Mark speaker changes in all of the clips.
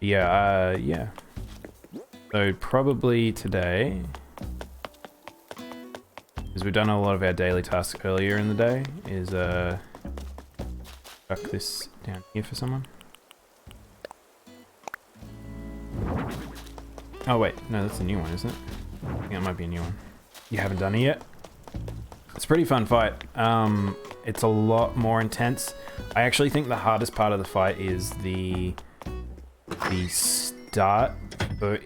Speaker 1: Yeah. So probably today, because we've done a lot of our daily tasks earlier in the day, is chuck this down here for someone. Oh wait, no, that's a new one, isn't it? I think that might be a new one. You haven't done it yet? It's a pretty fun fight. It's a lot more intense. I actually think the hardest part of the fight is the start, but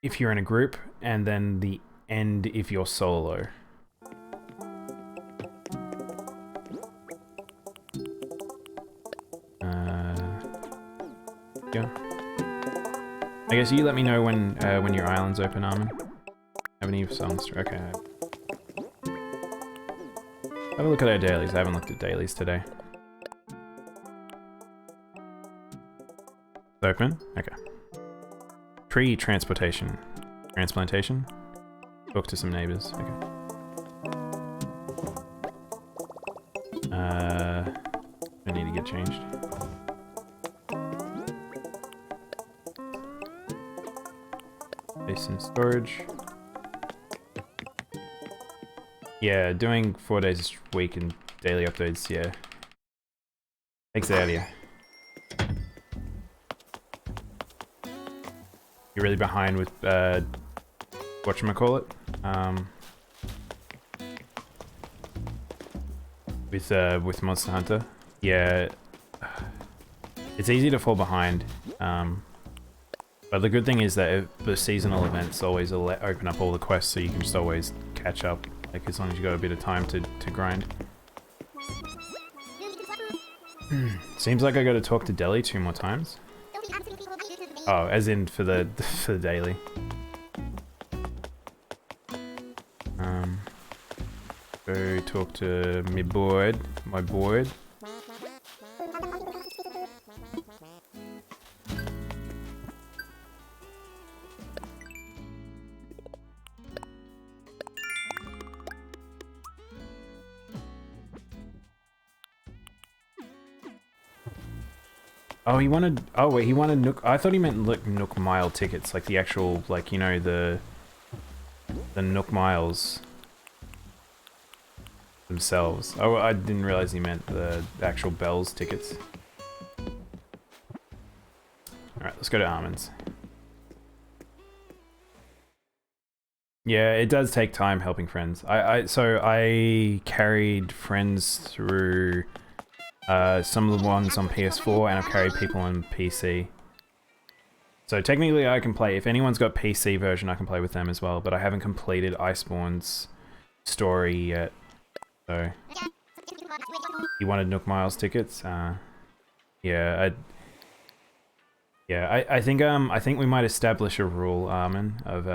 Speaker 1: if you're in a group, and then the end if you're solo. Yeah. I guess you let me know when your island's open, Armin. Have any songs? Okay. Have a look at our dailies. I haven't looked at dailies today. It's open? Okay. Tree transplantation. Transplantation? Talk to some neighbors. Okay. I need to get changed. Place in storage. Yeah, doing 4 days a week and daily updates, yeah. Takes it out of you. You're really behind with, whatchamacallit? With Monster Hunter. Yeah. It's easy to fall behind. But the good thing is that the seasonal events always open up all the quests, so you can just always catch up. Like, as long as you got a bit of time to grind. Seems like I gotta talk to Deli 2 more times. Oh, as in for the daily. Go talk to my board. Oh, he wanted. Oh wait, he wanted Nook. I thought he meant Nook Mile tickets, like the actual, like, you know, the Nook Miles themselves. Oh, I didn't realize he meant the actual Bells tickets. All right, let's go to Almonds. Yeah, it does take time helping friends. So I carried friends through. Some of the ones on PS4, and I've carried people on PC. So technically I can play, if anyone's got PC version, I can play with them as well, but I haven't completed Iceborne's story yet. So, you wanted Nook Miles tickets? Yeah, I think we might establish a rule, Armin, of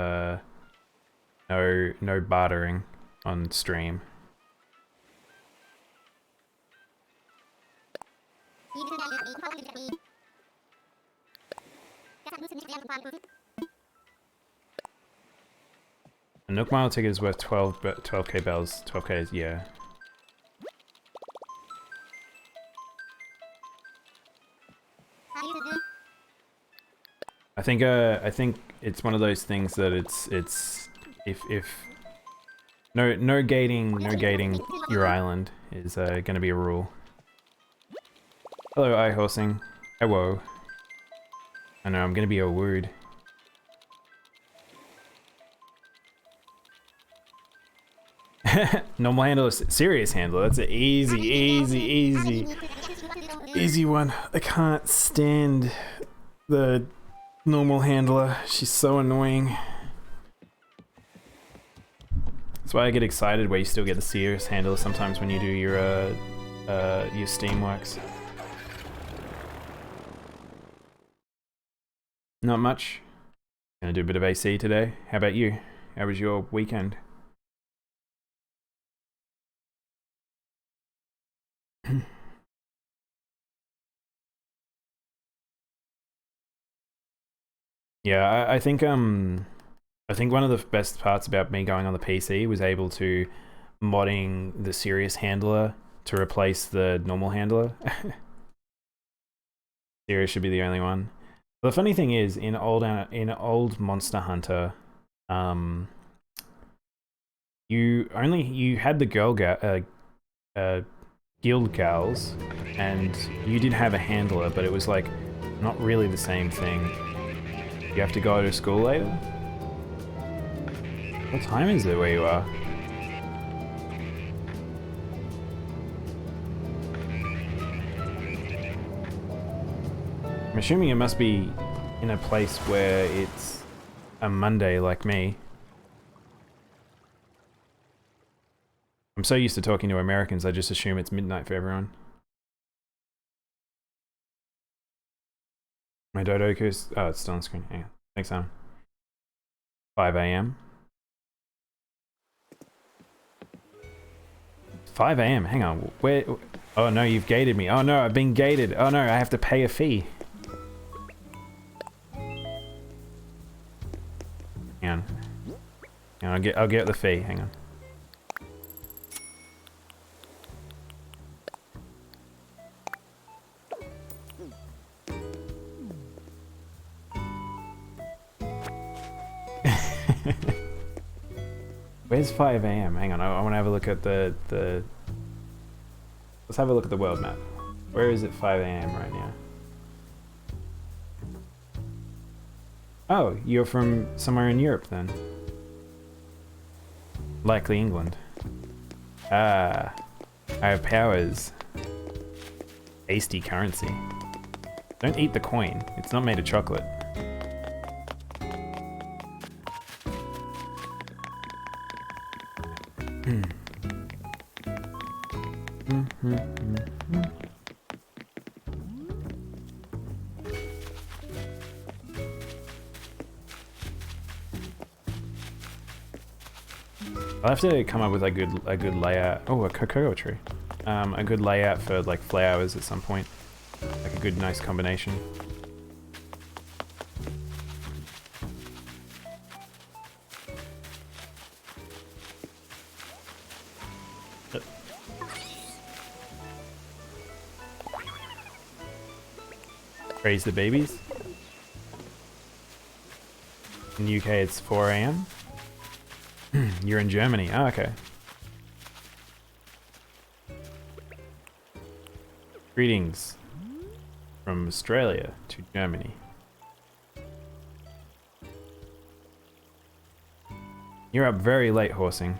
Speaker 1: no bartering on stream. A Nook Mile ticket is worth 12k bells. 12k is, yeah. I think it's one of those things that it's if no gating your island is gonna be a rule. Hello, iHorsing. Hello. I know, I'm gonna be a word. Normal handler, serious handler. That's an easy one. I can't stand the normal handler. She's so annoying. That's why I get excited where you still get the serious handler sometimes when you do your Steamworks. Not much. Gonna do a bit of AC today. How about you? How was your weekend? Yeah, I think one of the best parts about me going on the PC was able to modding the serious handler to replace the normal handler. Serious should be the only one. The funny thing is, in old Monster Hunter, you had the guild gals, and you did have a handler, but it was like not really the same thing. You have to go to school later? What time is it where you are? I'm assuming it must be in a place where it's a Monday like me. I'm so used to talking to Americans, I just assume it's midnight for everyone. My Dodoku's... Oh, it's still on screen. Hang on. Thanks, Sam. 5 a.m. 5 a.m. Hang on. Where... Oh no, you've gated me. Oh no, I've been gated. Oh no, I have to pay a fee. Hang on. Hang on, I'll get the fee. Hang on. Where's 5 a.m.? Hang on, I want to have a look at the... Let's have a look at the world map. Where is it 5 a.m. right now? Oh, you're from somewhere in Europe then. Likely England. Ah, I have powers. Tasty currency. Don't eat the coin. It's not made of chocolate. I'll have to come up with a good layout. Oh, a cocoa tree. A good layout for like flowers at some point. Like a good nice combination. Raise the babies. In the UK it's 4 a.m. You're in Germany. Oh, okay. Greetings from Australia to Germany. You're up very late horsing.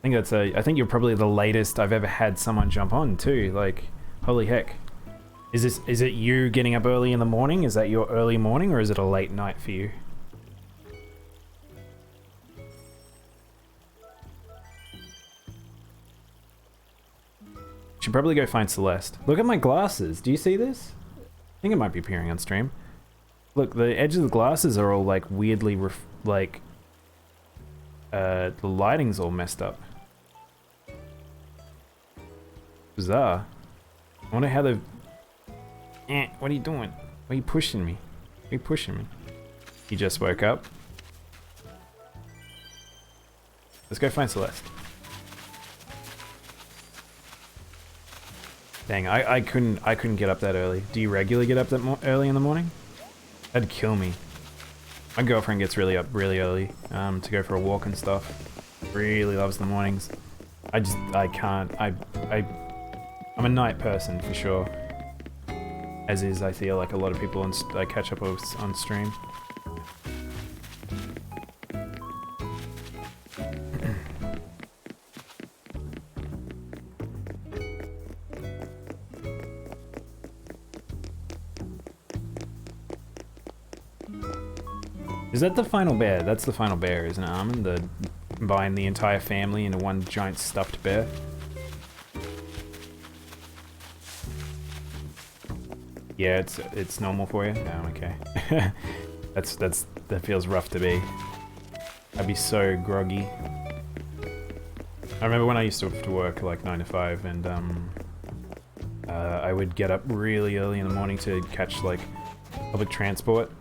Speaker 1: I think you're probably the latest I've ever had someone jump on too. Like, holy heck. Is it you getting up early in the morning? Is that your early morning, or is it a late night for you? Should probably go find Celeste. Look at my glasses. Do you see this? I think it might be appearing on stream. Look, the edge of the glasses are all like weirdly the lighting's all messed up. Bizarre. I wonder how the... what are you doing? Why are you pushing me? Why are you pushing me? You just woke up. Let's go find Celeste. Dang, I couldn't get up that early. Do you regularly get up that early in the morning? That'd kill me. My girlfriend gets really up really early to go for a walk and stuff. Really loves the mornings. I can't. I'm a night person for sure. As is, I feel like a lot of people I catch up with on stream. Is that the final bear? That's the final bear, isn't it, Armin? The combine the entire family into one giant stuffed bear. Yeah, it's normal for you. Oh, okay. that feels rough to be. I'd be so groggy. I remember when I used to work like 9 to 5, and I would get up really early in the morning to catch like public transport,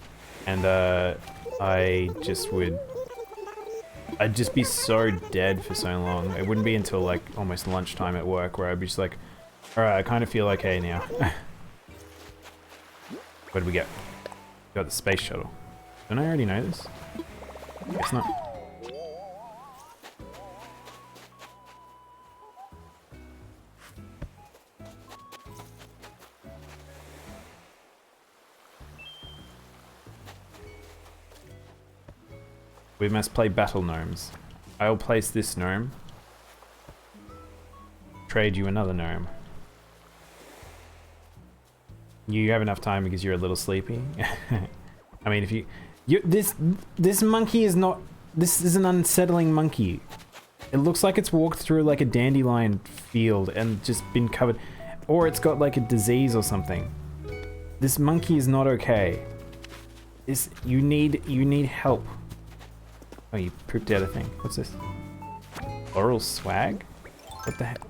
Speaker 1: and I'd just be so dead for so long. It wouldn't be until like almost lunchtime at work where I'd be just like, alright, I kind of feel okay now. What did we get? We got the space shuttle. Don't I already know this? Guess not. We must play battle gnomes. I will place this gnome. Trade you another gnome. You have enough time because you're a little sleepy. I mean, if this monkey is not. This is an unsettling monkey. It looks like it's walked through like a dandelion field and just been covered, or it's got like a disease or something. This monkey is not okay. You need help. Oh, you pooped out a thing. What's this? Floral swag? What the heck?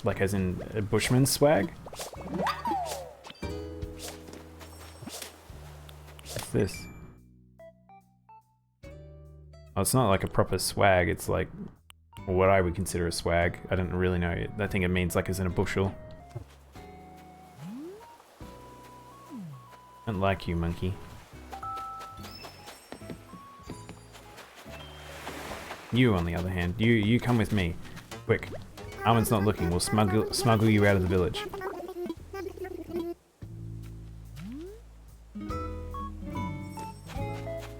Speaker 1: Like as in a bushman's swag? What's this? Oh, it's not like a proper swag. It's like what I would consider a swag. I don't really know. I think it means like as in a bushel. I don't like you, monkey. You, on the other hand, you come with me. Quick. Armin's not looking. We'll smuggle you out of the village.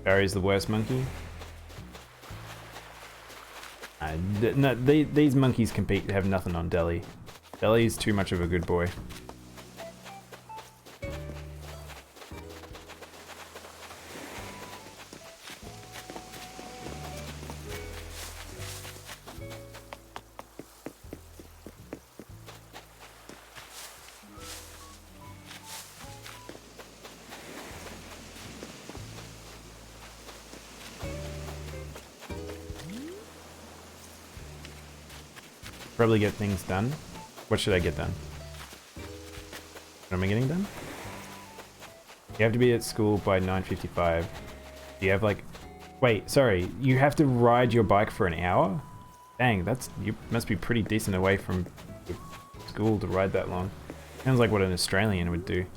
Speaker 1: Barry's the worst monkey. No, these monkeys have nothing on Deli. Deli's too much of a good boy. Probably get things done. What should I get done? What am I getting done? You have to be at school by 9:55. Do you have like... Wait, sorry. You have to ride your bike for an hour? Dang, you must be pretty decent away from school to ride that long. Sounds like what an Australian would do.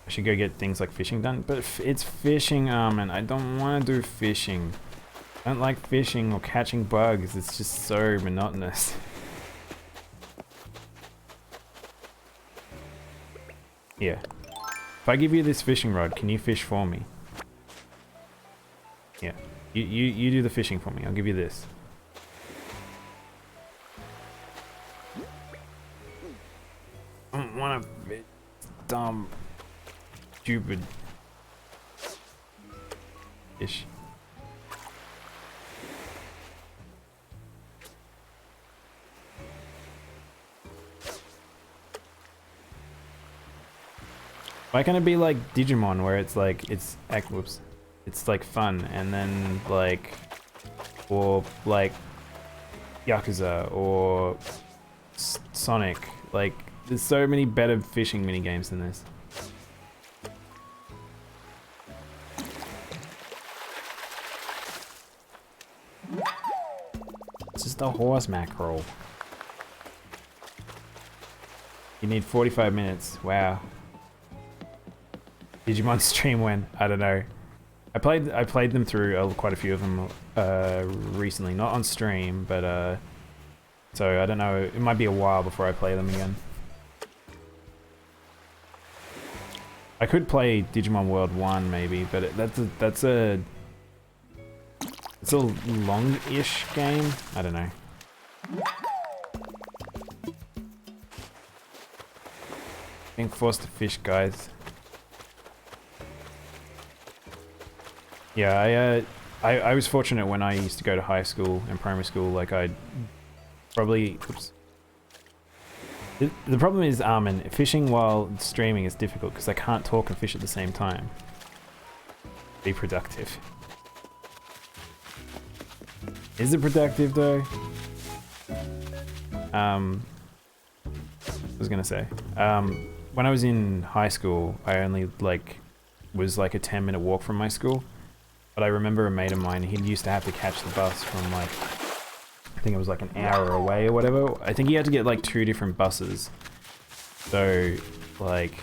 Speaker 1: I should go get things like fishing done. But it's fishing, and I don't want to do fishing. I don't like fishing or catching bugs, it's just so monotonous. Yeah. If I give you this fishing rod, can you fish for me? Yeah. You do the fishing for me, I'll give you this. I don't want to fish. Dumb. Stupid. Fish. Why can't it be like Digimon, where it's like, it's like fun, and then like, or like Yakuza, or Sonic, like, there's so many better fishing minigames than this. It's just a horse mackerel. You need 45 minutes, wow. Digimon stream when? I don't know. I played them through quite a few of them recently, not on stream, but so I don't know. It might be a while before I play them again. I could play Digimon World 1 maybe, but it's a long-ish game. I don't know. Being forced to fish, guys. Yeah, I was fortunate when I used to go to high school and primary school, like I'd probably... Oops. The problem is, Armin, fishing while streaming is difficult because I can't talk and fish at the same time. Be productive. Is it productive though? I was gonna say, when I was in high school, I only was like a 10-minute walk from my school. But I remember a mate of mine, he used to have to catch the bus from like, I think it was like an hour away or whatever. I think he had to get like 2 different buses. So like,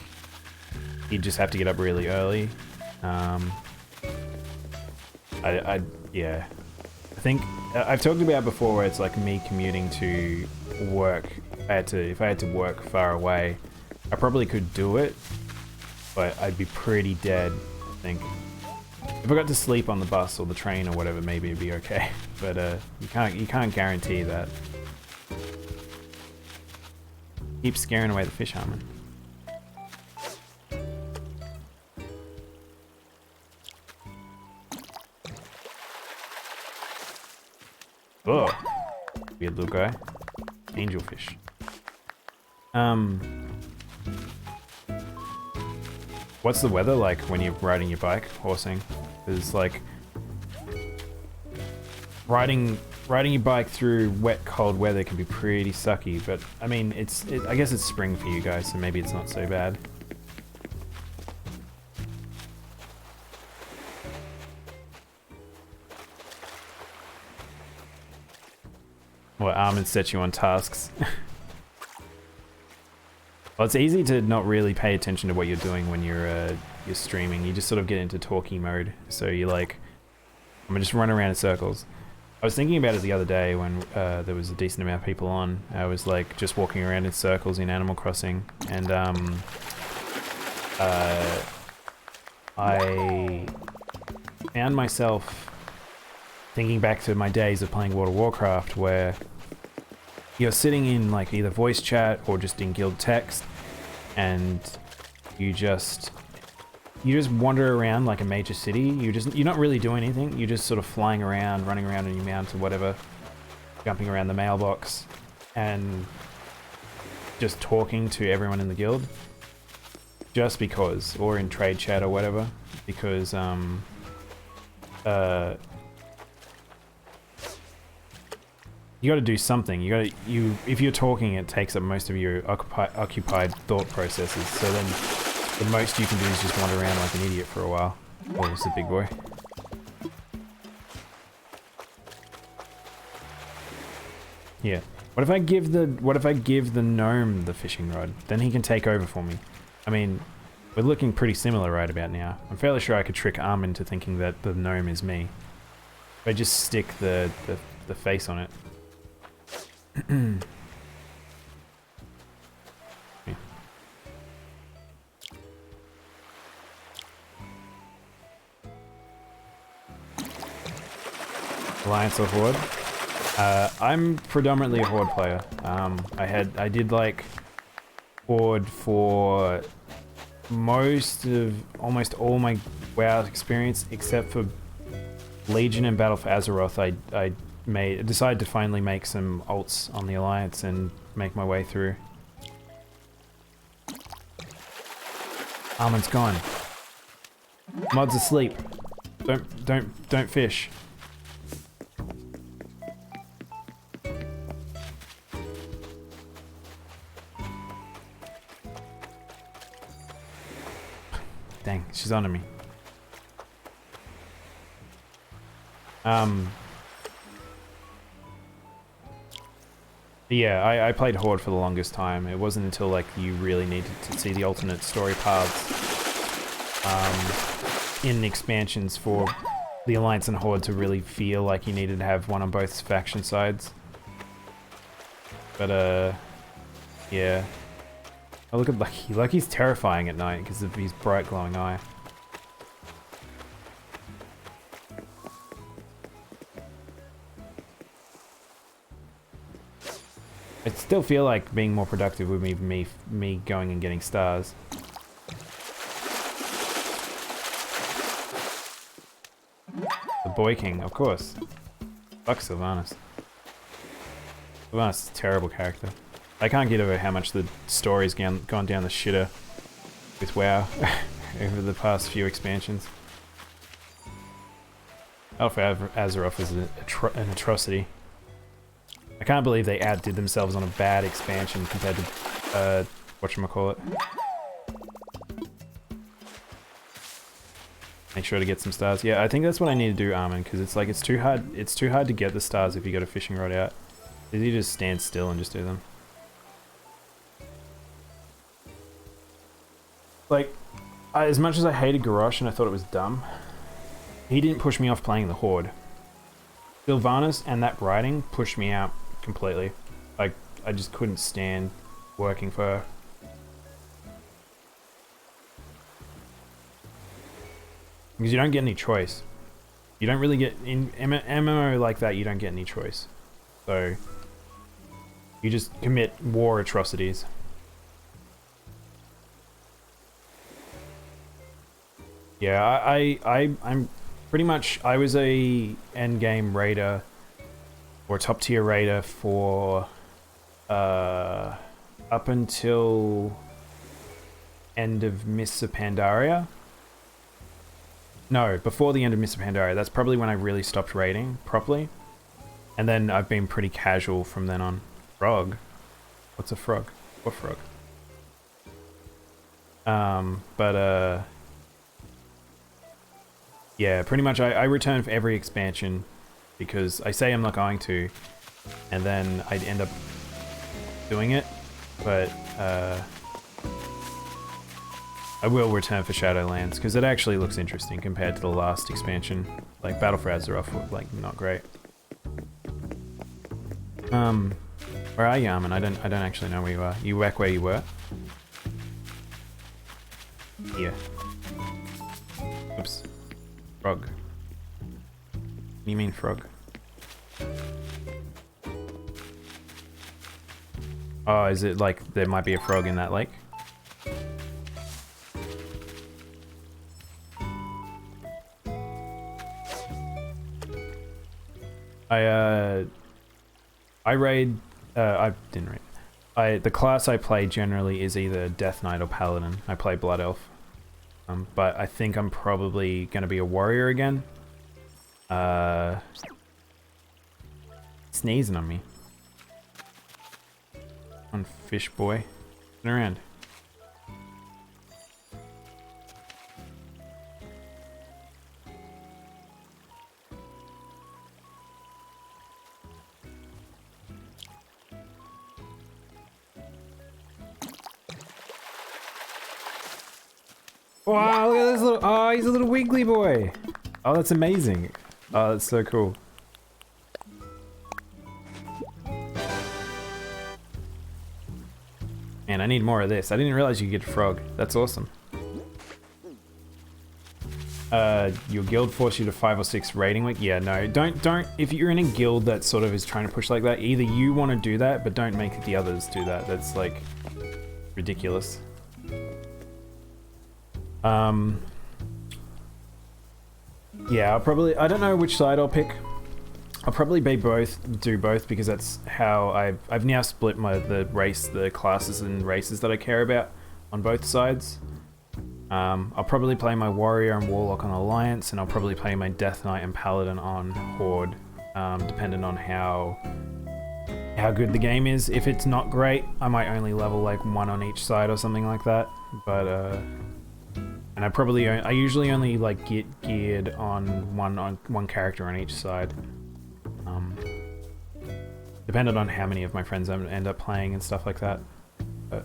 Speaker 1: you'd just have to get up really early. Yeah. I think I've talked about before where it's like me commuting to work. If I had to work far away, I probably could do it, but I'd be pretty dead, I think. If I got to sleep on the bus or the train or whatever, maybe it'd be okay. But you can't guarantee that. Keep scaring away the fish, Harmon. Oh, weird little guy. Angelfish. What's the weather like when you're riding your bike, horsing? It's like riding your bike through wet, cold weather can be pretty sucky. But I mean, I guess it's spring for you guys, so maybe it's not so bad. Well, Armin set you on tasks. Well, it's easy to not really pay attention to what you're doing when you're streaming. You just sort of get into talkie mode. So you're like, I'm gonna just run around in circles. I was thinking about it the other day when there was a decent amount of people on. I was like just walking around in circles in Animal Crossing, and I found myself thinking back to my days of playing World of Warcraft, where you're sitting in like either voice chat or just in guild text, and you just wander around like a major city. You're not really doing anything. You're just sort of flying around, running around on your mount or whatever, jumping around the mailbox, and just talking to everyone in the guild. Just because, or in trade chat or whatever, because you got to do something. If you're talking, it takes up most of your occupied thought processes. So then, the most you can do is just wander around like an idiot for a while. Oh, it's a big boy. Yeah. What if I give the gnome the fishing rod? Then he can take over for me. I mean, we're looking pretty similar right about now. I'm fairly sure I could trick Armin into thinking that the gnome is me. If I just stick the face on it. Yeah. Alliance or Horde? I'm predominantly a Horde player. I did like Horde for almost all my WoW experience, except for Legion and Battle for Azeroth. I decided to finally make some alts on the Alliance and make my way through. Armin's gone. Mod's asleep. Don't fish. Dang, she's onto me. Yeah, I played Horde for the longest time. It wasn't until like you really needed to see the alternate story paths in expansions for the Alliance and Horde to really feel like you needed to have one on both faction sides. But yeah. Oh, look at Lucky. Lucky's terrifying at night because of his bright glowing eye. I still feel like being more productive would be me going and getting stars. The Boy King, of course. Fuck Sylvanas. Sylvanas is a terrible character. I can't get over how much the story's gone down the shitter with WoW over the past few expansions. Alpha Azeroth is an atrocity. I can't believe they outdid themselves on a bad expansion compared to, whatchamacallit. Make sure to get some stars. Yeah, I think that's what I need to do, Armin, because it's like, it's too hard to get the stars if you got a fishing rod out. It's easy to just stand still and just do them. Like, as much as I hated Garrosh and I thought it was dumb, he didn't push me off playing the Horde. Sylvanas and that writing pushed me out completely. Like, I just couldn't stand working for her. Because you don't get any choice. You don't really get, in MMO like that, you don't get any choice. So, you just commit war atrocities. Yeah, I'm pretty much, I was a endgame raider, or top tier raider for, up until end of Mists of Pandaria. No, before the end of Mists of Pandaria. That's probably when I really stopped raiding properly. And then I've been pretty casual from then on. Frog? What's a frog? What frog? Yeah, pretty much I return for every expansion because I say I'm not going to, and then I'd end up doing it, but I will return for Shadowlands because it actually looks interesting compared to the last expansion. Like, Battle for Azeroth, like, not great. Where are you, Armin? I don't actually know where you are. You back where you were? Here. Oops. Frog. What do you mean frog? Oh, is it like there might be a frog in that lake? I raid, I didn't raid. The class I play generally is either Death Knight or Paladin. I play Blood Elf. But I think I'm probably gonna be a warrior again. Sneezing on me. On fish boy. Turn around. Wow, look at this little, oh, he's a little wiggly boy. Oh, that's amazing. Oh, that's so cool. Man, I need more of this. I didn't realize you could get a frog. That's awesome. Your guild force you to 5 or 6 raiding week? Yeah, no, don't, if you're in a guild that sort of is trying to push like that, either you want to do that, but don't make the others do that. That's like ridiculous. Yeah, I'll probably, I don't know which side I'll pick. I'll probably do both because that's how I've now split the classes and races that I care about on both sides. I'll probably play my warrior and warlock on Alliance, and I'll probably play my Death Knight and Paladin on Horde, depending on how good the game is. If it's not great, I might only level like 1 on each side or something like that. But and I usually only like get geared on one character on each side. Depending on how many of my friends I end up playing and stuff like that. But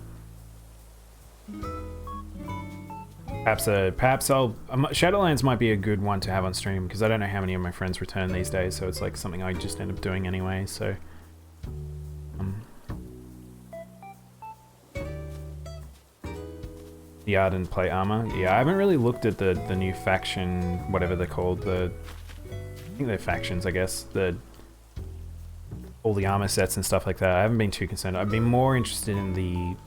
Speaker 1: perhaps Shadowlands might be a good one to have on stream because I don't know how many of my friends return these days, so it's like something I just end up doing anyway. So. The Ardent play armor. Yeah, I haven't really looked at the new faction, whatever they're called. I think they're factions, I guess. All the armor sets and stuff like that. I haven't been too concerned. I've been more interested in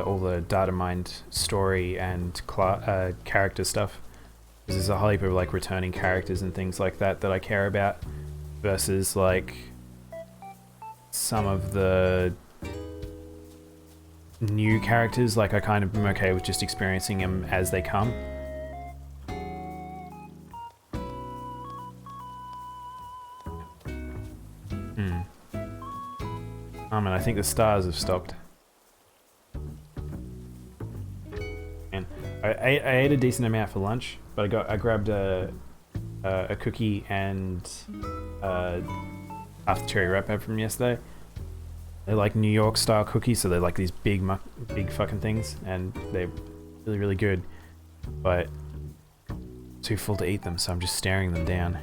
Speaker 1: all the data mined story and character stuff. Because there's a whole heap of like returning characters and things like that I care about, versus like some of the new characters. Like I kind of am okay with just experiencing them as they come. Oh man, I think the stars have stopped. And I ate a decent amount for lunch, but I grabbed a cookie and half the cherry wrap from yesterday. They're like New York style cookies, so they're like these big fucking things, and they're really, really good. but too full to eat them, so I'm just staring them down.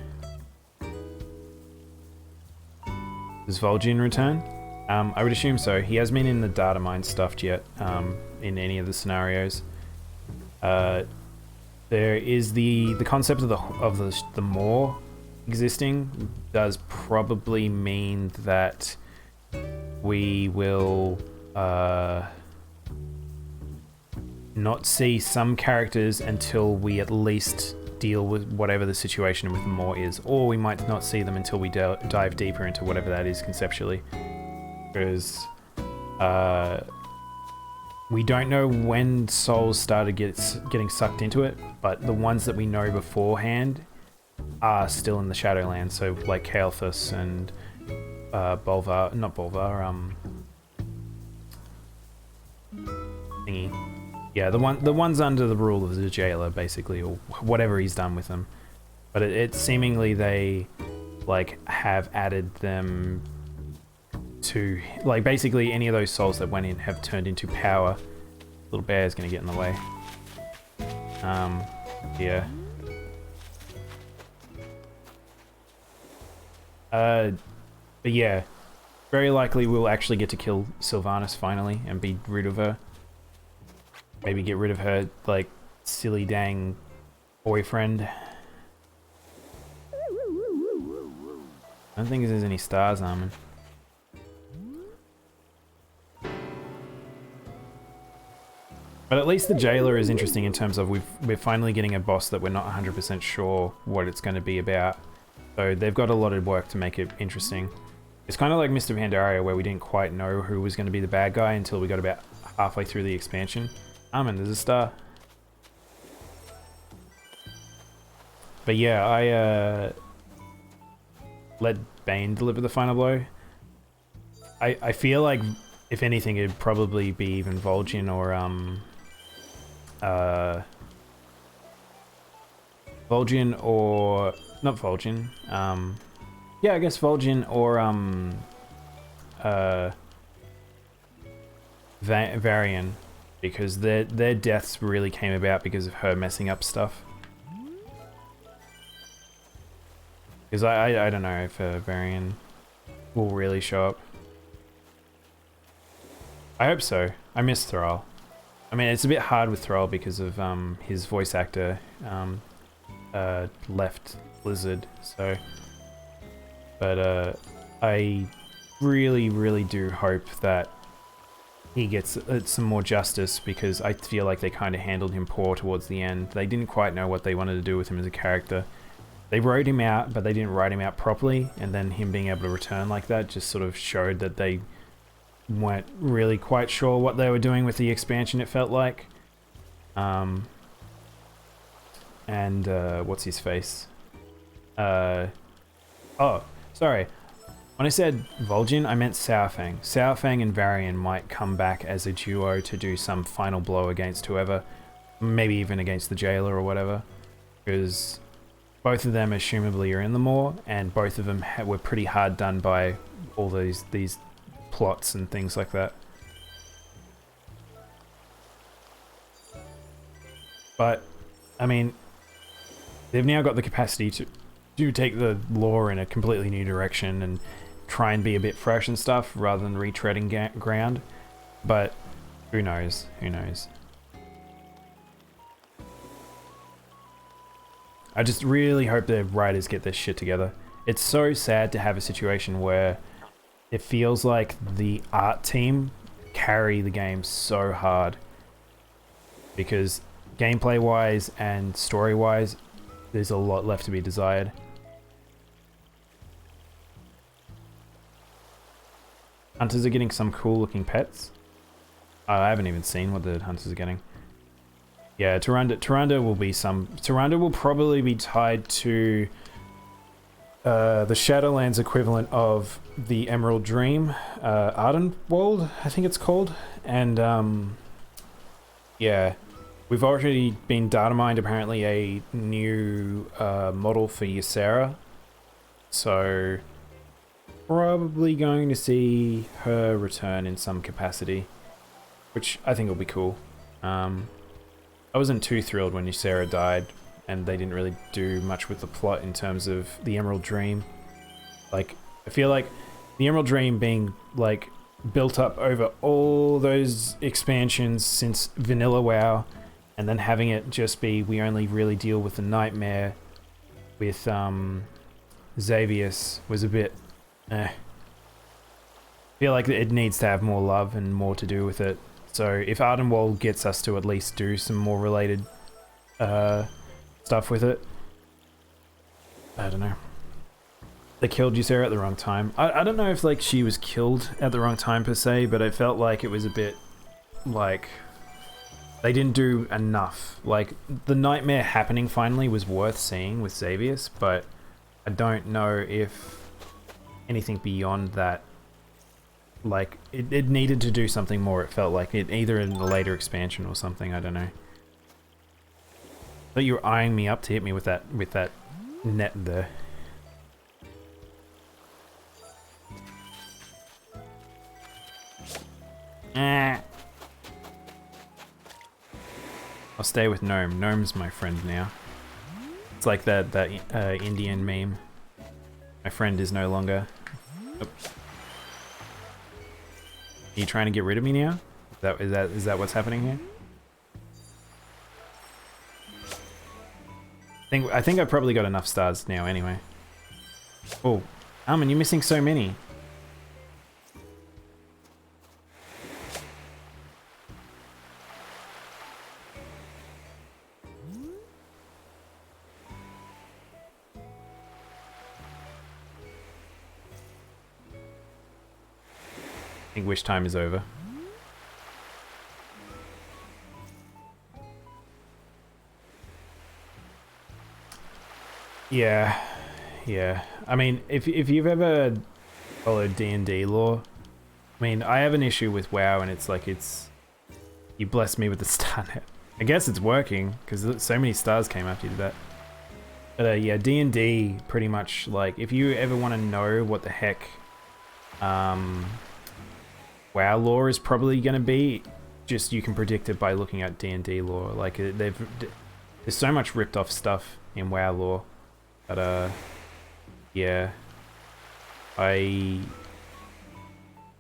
Speaker 1: Does Vol'jin return? I would assume so. He hasn't been in the data mine stuffed yet, in any of the scenarios. There is the concept of the maw existing does probably mean that we will not see some characters until we at least deal with whatever the situation with the maw is, or we might not see them until we dive deeper into whatever that is conceptually, because we don't know when souls started getting sucked into it, but the ones that we know beforehand are still in the Shadowlands, so like Kael'thas and Bolvar, not Bolvar, thingy. Yeah, the ones under the rule of the jailer, basically, or whatever he's done with them. But it seemingly they like have added them to, like, basically any of those souls that went in have turned into power. Little bear's gonna get in the way. Yeah. But yeah, very likely we'll actually get to kill Sylvanas finally and be rid of her. Maybe get rid of her, like, silly dang boyfriend. I don't think there's any stars, Armin. But at least the jailer is interesting in terms of we're finally getting a boss that we're not 100% sure what it's going to be about. So they've got a lot of work to make it interesting. It's kind of like Mr. Pandaria, where we didn't quite know who was going to be the bad guy until we got about halfway through the expansion. Armin, there's a star. But yeah, I let Bane deliver the final blow. I feel like, if anything, it'd probably be even Vol'jin or Vol'jin or not Vol'jin. Yeah, I guess Vol'jin or Varian, because their deaths really came about because of her messing up stuff. Because I don't know if Varian will really show up. I hope so. I miss Thrall. I mean, it's a bit hard with Thrall because of his voice actor left Blizzard, so. But I really do hope that he gets some more justice, because I feel like they kind of handled him poor towards the end. They didn't quite know what they wanted to do with him as a character. They wrote him out, but they didn't write him out properly, and then him being able to return like that just sort of showed that they weren't really quite sure what they were doing with the expansion, it felt like. And what's his face? Oh, sorry. When I said Vol'jin, I meant Saurfang. Saurfang and Varian might come back as a duo to do some final blow against whoever, maybe even against the jailer or whatever, because both of them assumably are in the maw, and both of them were pretty hard done by all these plots and things like that. But I mean, they've now got the capacity to take the lore in a completely new direction and try and be a bit fresh and stuff rather than retreading ground. But who knows? Who knows? I just really hope the writers get this shit together. It's so sad to have a situation where it feels like the art team carry the game so hard, because gameplay wise and story wise there's a lot left to be desired. Hunters are getting some cool looking pets. I haven't even seen what the hunters are getting. Yeah, Tyrande will be some. Tyrande will probably be tied to the Shadowlands equivalent of the Emerald Dream, Ardenwold, I think it's called. And yeah, we've already been data mined apparently a new model for Ysera, so probably going to see her return in some capacity, which I think will be cool. I wasn't too thrilled when Ysera died, and they didn't really do much with the plot in terms of the Emerald Dream. Like, I feel like the Emerald Dream being, like, built up over all those expansions since Vanilla WoW, and then having it just be, we only really deal with the Nightmare with, Xavius was a bit, I feel like it needs to have more love and more to do with it. So if Ardenwald gets us to at least do some more related stuff with it, I don't know. They killed Ysera at the wrong time. I don't know if like she was killed at the wrong time per se, but it felt like it was a bit like they didn't do enough. Like the nightmare happening finally was worth seeing with Xavius, but I don't know if anything beyond that. Like, it needed to do something more, it felt like. It either in a later expansion or something, I don't know. But you were eyeing me up to hit me with that net there. I'll stay with Gnome. Gnome's my friend now. It's like that Indian meme. My friend is no longer... Oops. Are you trying to get rid of me now? Is that what's happening here? I think I've probably got enough stars now anyway. Oh, Armin, you're missing so many. I think wish time is over. Yeah. I mean, if you've ever followed D&D lore, I mean, I have an issue with WoW, and it's like you blessed me with the star net. I guess it's working because so many stars came after you did that. But yeah, D&D pretty much like if you ever want to know what the heck WoW lore is probably going to be, just you can predict it by looking at D&D lore. Like there's so much ripped off stuff in WoW lore, but yeah,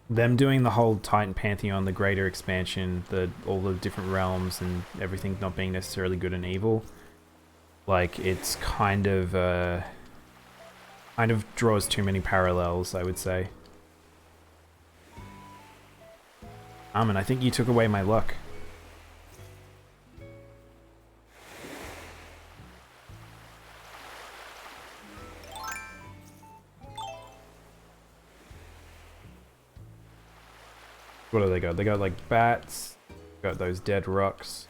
Speaker 1: them doing the whole Titan Pantheon, the greater expansion, all the different realms and everything not being necessarily good and evil, like it's kind of draws too many parallels, I would say. Armin, I think you took away my luck. What do they got? They got like bats, got those dead rocks,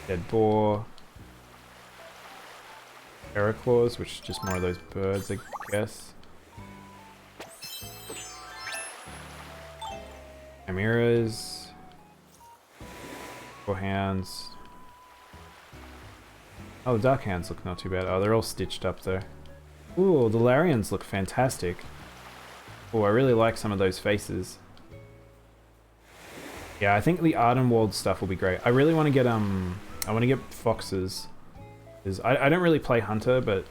Speaker 1: dead boar, Heraclaws, which is just more of those birds, I guess. Chimeras, four hounds. Oh, the dark hounds look not too bad. Oh, they're all stitched up there. Ooh, the Larians look fantastic. Oh, I really like some of those faces. Yeah, I think the Ardenwald stuff will be great. I really want to get I want to get foxes. I don't really play Hunter, but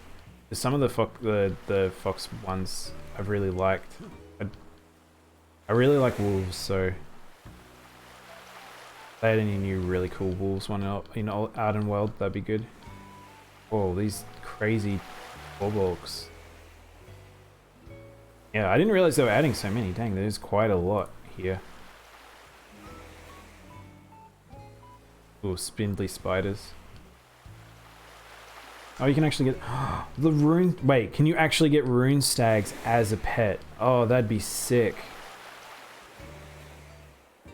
Speaker 1: some of the fox ones I've really liked. I really like wolves, so if they had any new really cool wolves one in Ardenwald, that'd be good. Oh, these crazy Borborgs. Yeah, I didn't realize they were adding so many. Dang, there's quite a lot here. Ooh, spindly spiders. Oh, you can actually get the rune. Wait, can you actually get rune stags as a pet? Oh, that'd be sick.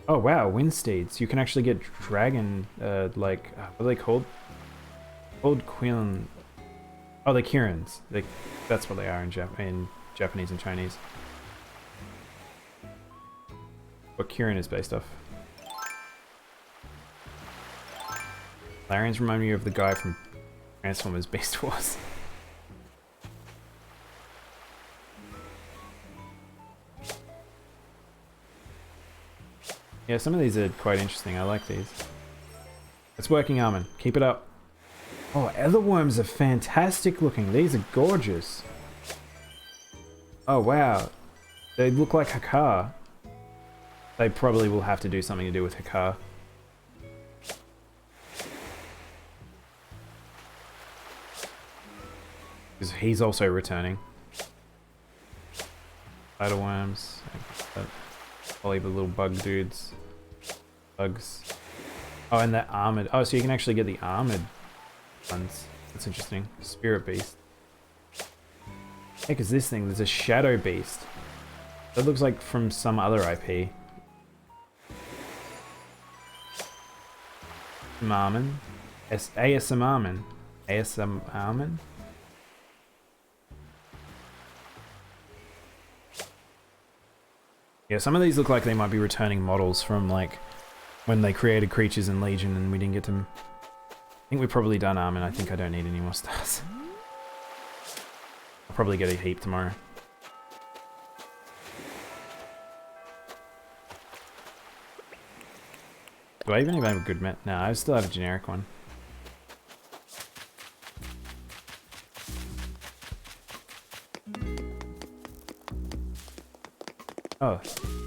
Speaker 1: Oh wow, wind steeds. You can actually get dragon. Like what are they called? Called Quillen. Oh, they're Kirins. That's what they are in Japanese and Chinese. What Kirin is based off. Larians remind me of the guy from Transformers Beast Wars. Yeah, some of these are quite interesting. I like these. It's working, Armin. Keep it up. Oh, other worms are fantastic looking. These are gorgeous. Oh, wow. They look like Hakar. They probably will have to do something to do with Hakar. Because he's also returning. Spider worms. Probably the little bug dudes. Bugs. Oh, and that armored. Oh, so you can actually get the armored ones. That's interesting. Spirit beast. Heck is this thing? There's a shadow beast. That looks like from some other IP. Marmon. ASM Marmon. ASM Marmon. Yeah, some of these look like they might be returning models from like when they created creatures in Legion and we didn't get them. I think we've probably done Armin. I think I don't need any more stars. I'll probably get a heap tomorrow. Do I even have a good met? No, I still have a generic one. Oh.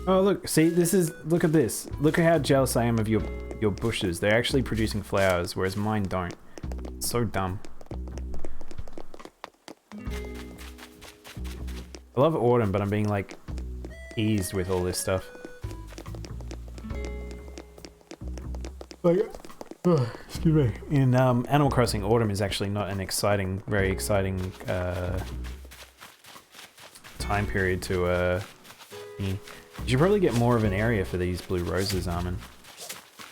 Speaker 1: Oh, look. See, this is... Look at this. Look at how jealous I am of your bushes. They're actually producing flowers, whereas mine don't. It's so dumb. I love autumn, but I'm being, like, eased with all this stuff. Like... excuse me. In Animal Crossing, autumn is actually not an exciting, very exciting time period to... You should probably get more of an area for these blue roses, Armin.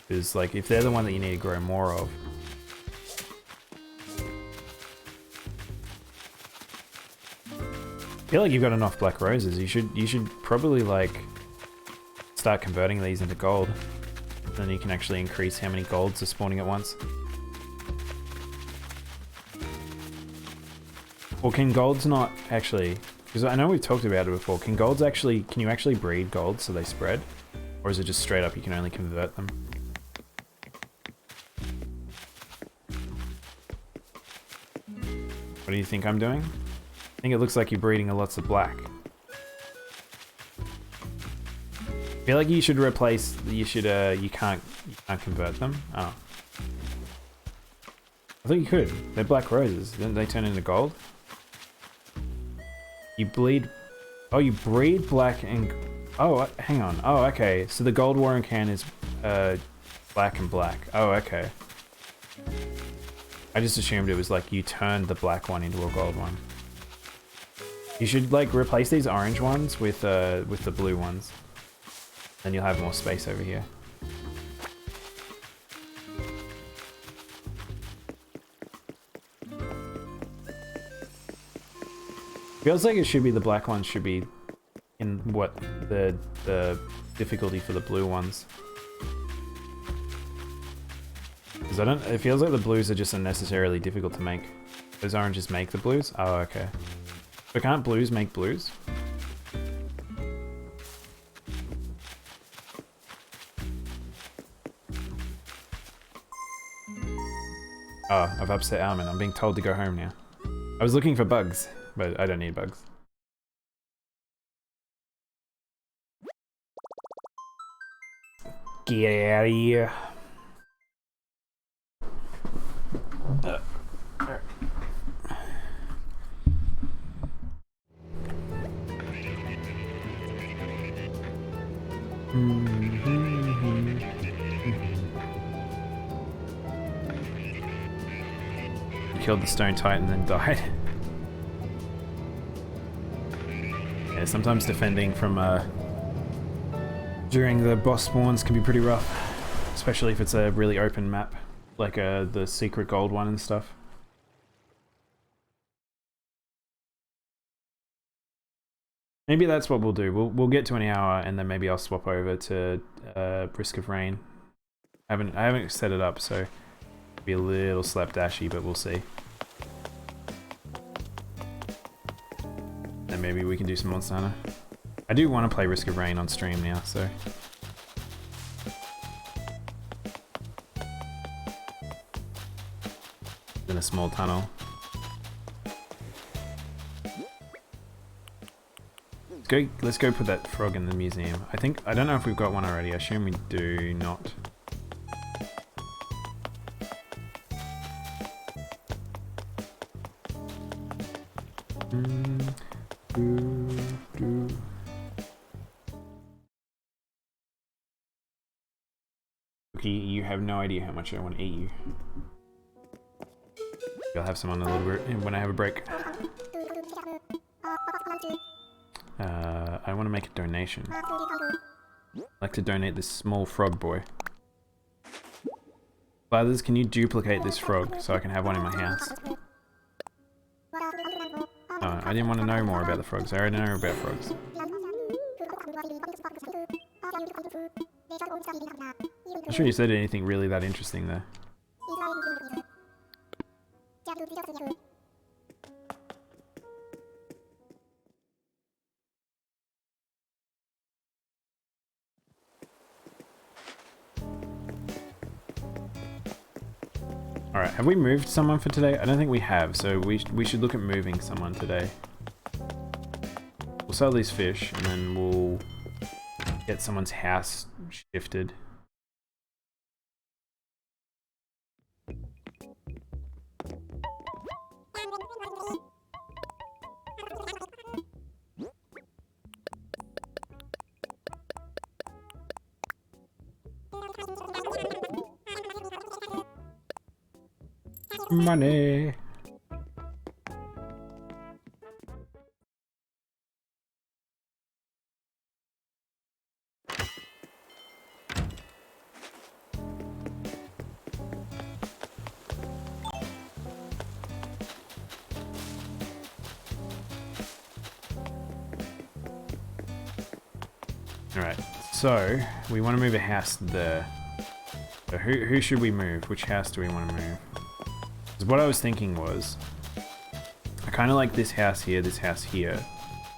Speaker 1: Because, like, if they're the one that you need to grow more of. I feel like you've got enough black roses. You should probably, like, start converting these into gold. Then you can actually increase how many golds are spawning at once. Or can golds not actually... Because I know we've talked about it before. Can golds actually... Can you actually breed golds so they spread? Or is it just straight up you can only convert them? What do you think I'm doing? I think it looks like you're breeding lots of black. I feel like you should replace... You should... You can't convert them? Oh. I thought you could. They're black roses. Didn't they turn into gold? You bleed... Oh, you breed black and... Oh, hang on. Oh, okay. So the gold Warren can is black and black. Oh, okay. I just assumed it was like you turned the black one into a gold one. You should like replace these orange ones with the blue ones. Then you'll have more space over here. Feels like it should be the black ones should be in what the difficulty for the blue ones. Because it feels like the blues are just unnecessarily difficult to make. Those oranges make the blues? Oh, okay. But can't blues make blues? Oh, I've upset Almond. I'm being told to go home now. I was looking for bugs, but I don't need bugs. Get out of here. He killed the stone titan and then died. Yeah, sometimes defending from during the boss spawns can be pretty rough, especially if it's a really open map, like the secret gold one and stuff. Maybe that's what we'll do. We'll get to an hour and then maybe I'll swap over to Risk of Rain. I haven't set it up, so it'll be a little slapdashy, but we'll see. Then maybe we can do some Monster Hunter. I do want to play Risk of Rain on stream now, so. in a small tunnel. Let's go put that frog in the museum. I don't know if we've got one already. I assume we do not. Okay, you have no idea how much I want to eat you. I'll have some on a little bit when I have a break. I want to make a donation. I'd like to donate this small frog boy. Fathers, can you duplicate this frog so I can have one in my house? Oh, I didn't want to know more about the frogs. I already know about frogs. I'm not sure you said anything really that interesting there. Alright, have we moved someone for today? I don't think we have, so we should look at moving someone today. We'll sell these fish, and then we'll get someone's house shifted. Money. Alright, so we want to move a house there. So who should we move? Which house do we want to move? Because what I was thinking was, I kind of like this house here, this house here.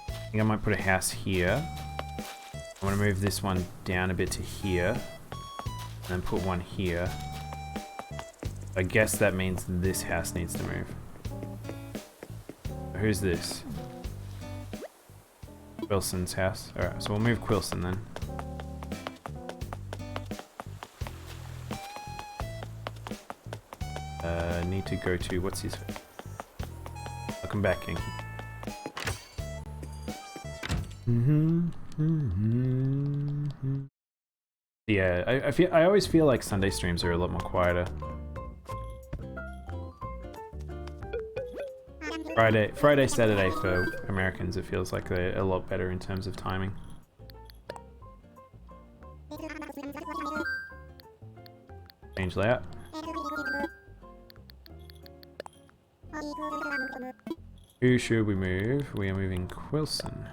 Speaker 1: I think I might put a house here. I want to move this one down a bit to here, and then put one here. I guess that means this house needs to move. Who's this? Quilson's house. Alright, so we'll move Quilson then. Need to go to, what's his... Welcome back, King. Yeah, I always feel like Sunday streams are a lot more quieter. Friday, Saturday for Americans, it feels like they're a lot better in terms of timing. Change layout. Who should we move? We are moving Quilson.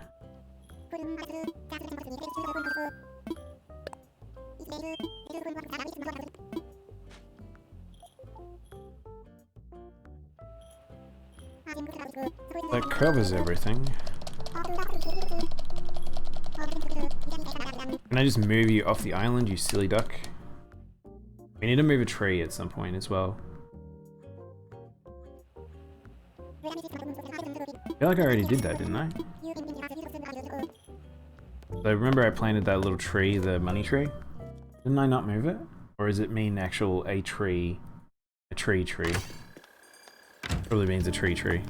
Speaker 1: That covers everything. Can I just move you off the island, you silly duck? We need to move a tree at some point as well. I feel like I already did that, didn't I? So remember I planted that little tree, the money tree? Didn't I not move it? Or does it mean actual a tree? A tree tree. Probably means a tree tree.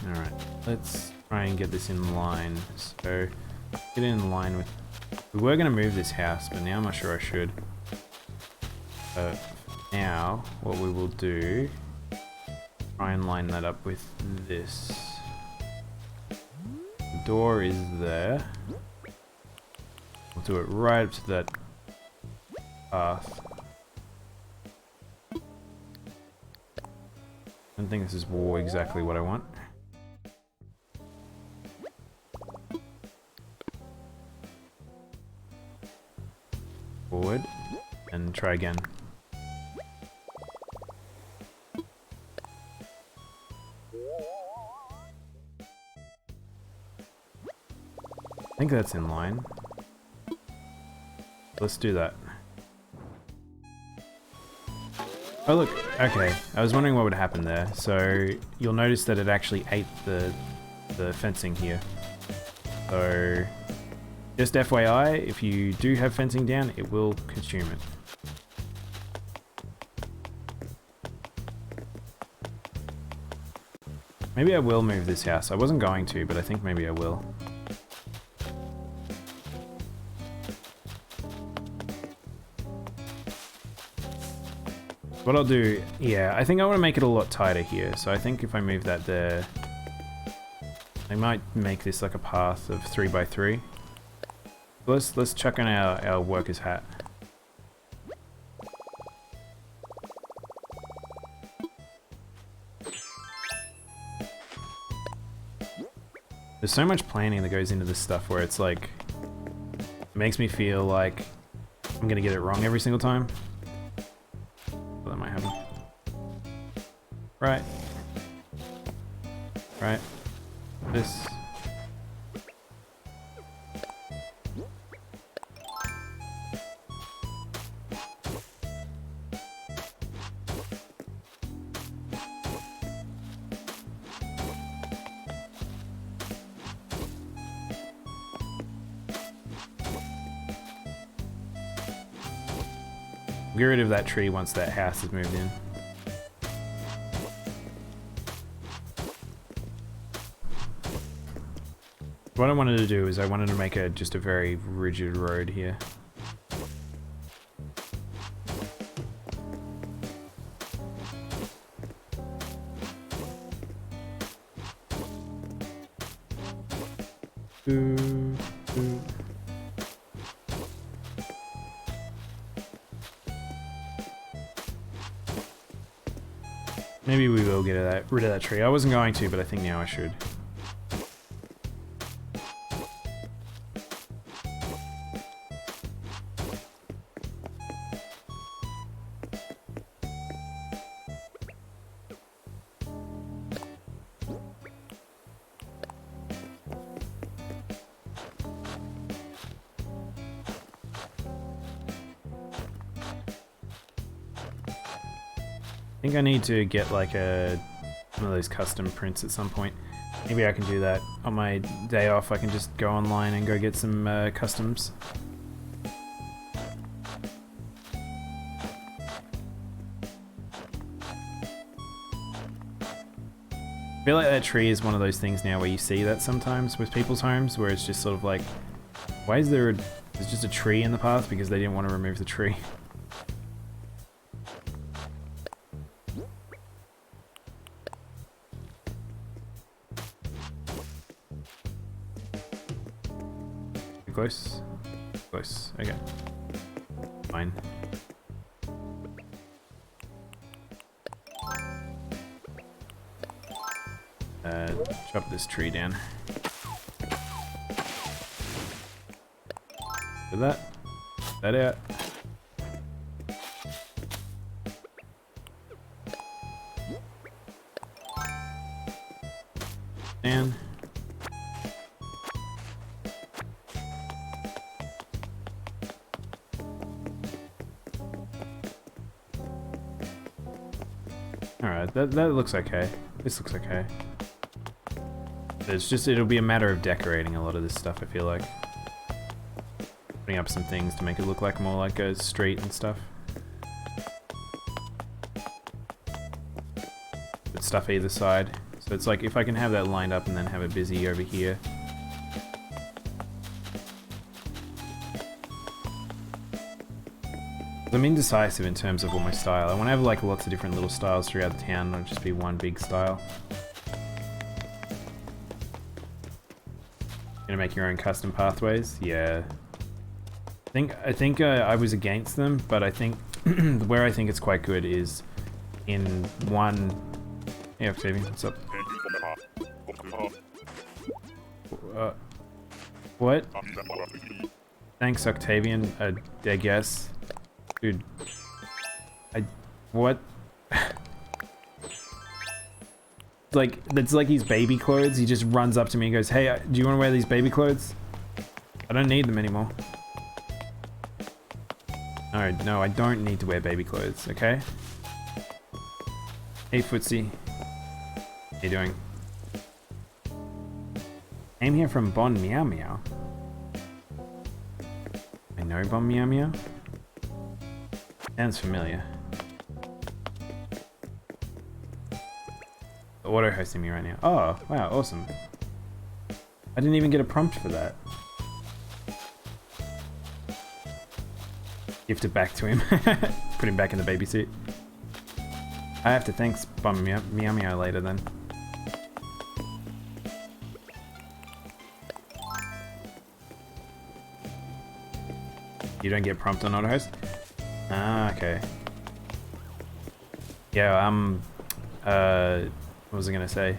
Speaker 1: Alright, let's try and get this in line. So, get it in line with... We were going to move this house, but now I'm not sure I should. Now, what we will do... Try and line that up with this. The door is there. We'll do it right up to that path. I don't think this is exactly what I want. Forward, and try again. I think that's in line. Let's do that. Oh look, okay. I was wondering what would happen there. So you'll notice that it actually ate the fencing here. So just FYI, if you do have fencing down, it will consume it. Maybe I will move this house. I wasn't going to, but I think maybe I will. What I'll do, yeah, I think I want to make it a lot tighter here. So I think if I move that there, I might make this like a path of 3x3. Let's chuck on our worker's hat. There's so much planning that goes into this stuff where it's like, it makes me feel like I'm gonna get it wrong every single time. Well, that might happen. Right. Right. This. Get rid of that tree once that house is moved in. What I wanted to do is I wanted to make just a very rigid road here. Maybe we will get rid of that tree. I wasn't going to, but I think now I should. I think I need to get like one of those custom prints at some point. Maybe I can do that on my day off. I can just go online and go get some customs. I feel like that tree is one of those things now where you see that sometimes with people's homes, where it's just sort of like, why is there's just a tree in the path because they didn't want to remove the tree. Close? Close. Okay. Fine. Chop this tree down. Do that. That out. And alright, that looks okay. This looks okay. It'll be a matter of decorating a lot of this stuff, I feel like. Putting up some things to make it look like more like a street and stuff. With stuff either side. So it's like if I can have that lined up and then have it busy over here. I'm indecisive in terms of all my style. I want to have like lots of different little styles throughout the town, not just be one big style. Gonna make your own custom pathways? Yeah. I think I was against them, but I think where I think it's quite good is in one. Hey Octavian, what's up? What? Thanks Octavian, I guess. Dude. What? Like, that's like his baby clothes. He just runs up to me and goes, hey, do you want to wear these baby clothes? I don't need them anymore. No, no, I don't need to wear baby clothes, okay? Hey, Footsie. How you doing? I'm here from Bon Meow Meow. I know Bon Meow Meow. Sounds familiar. Auto hosting me right now. Oh, wow, awesome. I didn't even get a prompt for that. Gift it back to him. Put him back in the baby suit. I have to thanks Bon Meow Meow later then. You don't get prompt on auto host? Ah, okay. Yeah, what was I gonna say?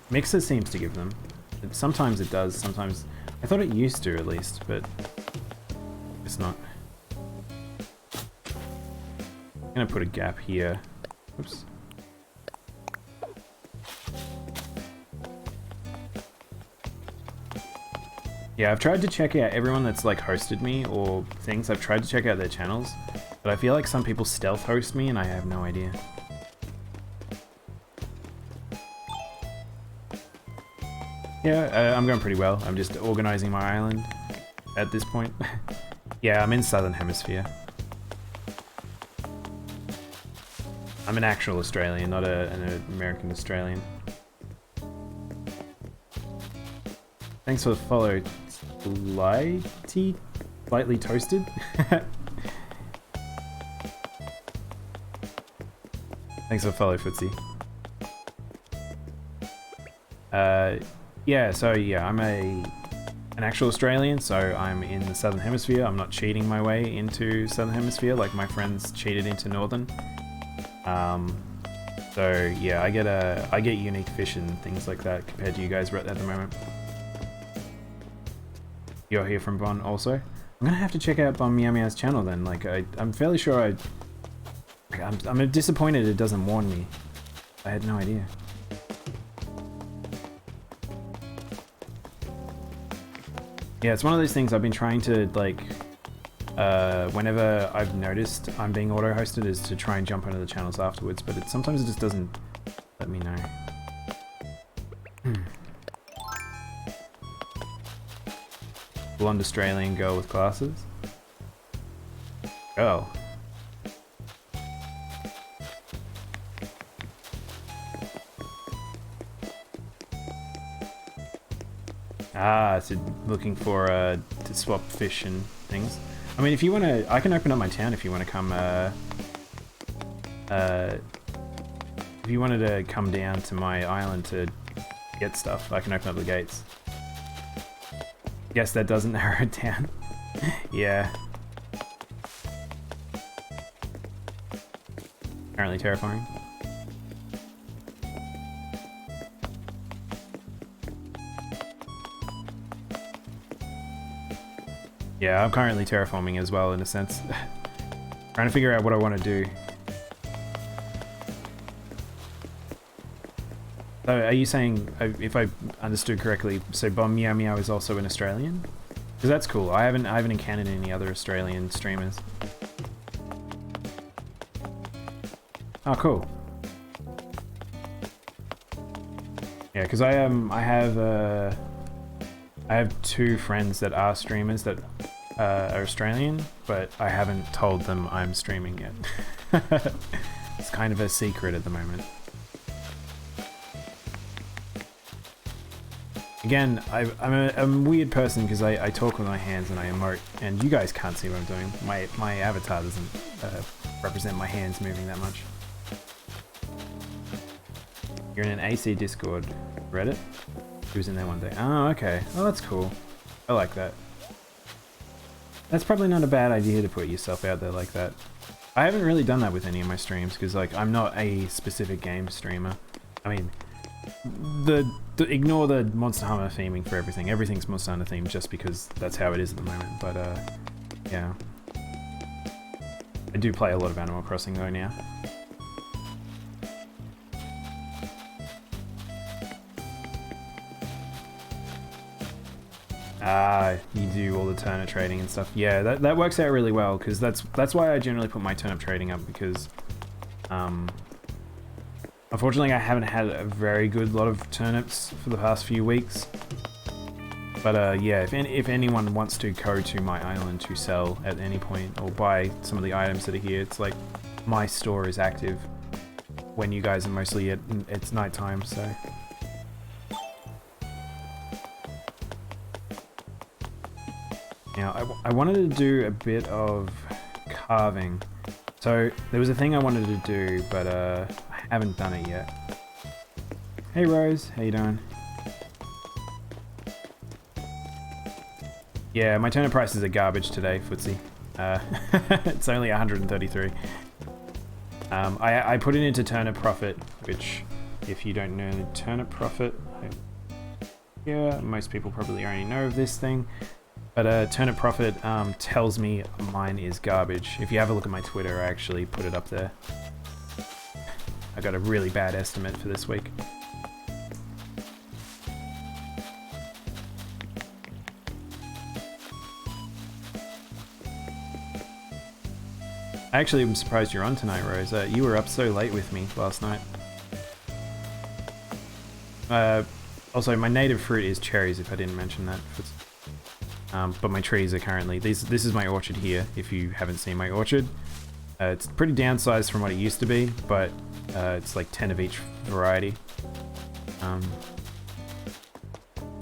Speaker 1: Mixer seems to give them. Sometimes it does, sometimes... I thought it used to, at least, but... it's not. I'm gonna put a gap here. Oops. Yeah, I've tried to check out everyone that's like hosted me or things. I've tried to check out their channels, but I feel like some people stealth host me and I have no idea. Yeah, I'm going pretty well. I'm just organizing my island at this point. Yeah, I'm in Southern Hemisphere. I'm an actual Australian, not an American Australian. Thanks for the follow, Slightly toasted? Thanks for the follow, Footsie. Yeah, so yeah, I'm an actual Australian, so I'm in the Southern Hemisphere. I'm not cheating my way into Southern Hemisphere like my friends cheated into Northern. So yeah, I get unique fish and things like that compared to you guys right at the moment. You're here from Bon also? I'm gonna have to check out Bon Meow Meow's channel then. Like, I'm fairly sure I'm disappointed it doesn't warn me. I had no idea. Yeah, it's one of those things I've been trying to, like, whenever I've noticed I'm being auto-hosted is to try and jump onto the channels afterwards, but sometimes it just doesn't let me know. Blonde Australian girl with glasses. Girl. Ah, so looking for to swap fish and things. I mean, if you want to, I can open up my town if you want to come. If you wanted to come down to my island to get stuff, I can open up the gates. Guess that doesn't narrow it down. Yeah. Apparently terrifying. Yeah, I'm currently terraforming as well, in a sense. Trying to figure out what I want to do. So, are you saying, if I understood correctly, so Bon Meow Meow is also an Australian? Because that's cool. I haven't encountered any other Australian streamers. Oh, cool. Yeah, because I have two friends that are streamers that are Australian, but I haven't told them I'm streaming yet. It's kind of a secret at the moment. Again, I'm a weird person because I talk with my hands and I emote, and you guys can't see what I'm doing. My avatar doesn't represent my hands moving that much. You're in an AC Discord. Reddit? He was in there one day. Oh, okay. Oh, that's cool. I like that. That's probably not a bad idea to put yourself out there like that. I haven't really done that with any of my streams because, like, I'm not a specific game streamer. I mean, ignore the Monster Hunter theming for everything. Everything's Monster Hunter themed just because that's how it is at the moment. But yeah, I do play a lot of Animal Crossing though now. Ah, you do all the turnip trading and stuff. Yeah, that works out really well, because that's why I generally put my turnip trading up, because unfortunately I haven't had a very good lot of turnips for the past few weeks. But yeah, if anyone wants to go to my island to sell at any point or buy some of the items that are here, it's like my store is active when you guys are mostly it's nighttime, so. Now, I wanted to do a bit of carving. So, there was a thing I wanted to do, but I haven't done it yet. Hey Rose, how you doing? Yeah, my turnip prices are garbage today, footsie. It's only 133. I put it into turnip profit, which, if you don't know turnip profit, yeah, most people probably already know of this thing. But turnip profit tells me mine is garbage. If you have a look at my Twitter, I actually put it up there. I got a really bad estimate for this week. I actually am surprised you're on tonight, Rose. You were up so late with me last night. Also, my native fruit is cherries, if I didn't mention that. But my trees are currently... This is my orchard here, if you haven't seen my orchard. It's pretty downsized from what it used to be, but it's like 10 of each variety.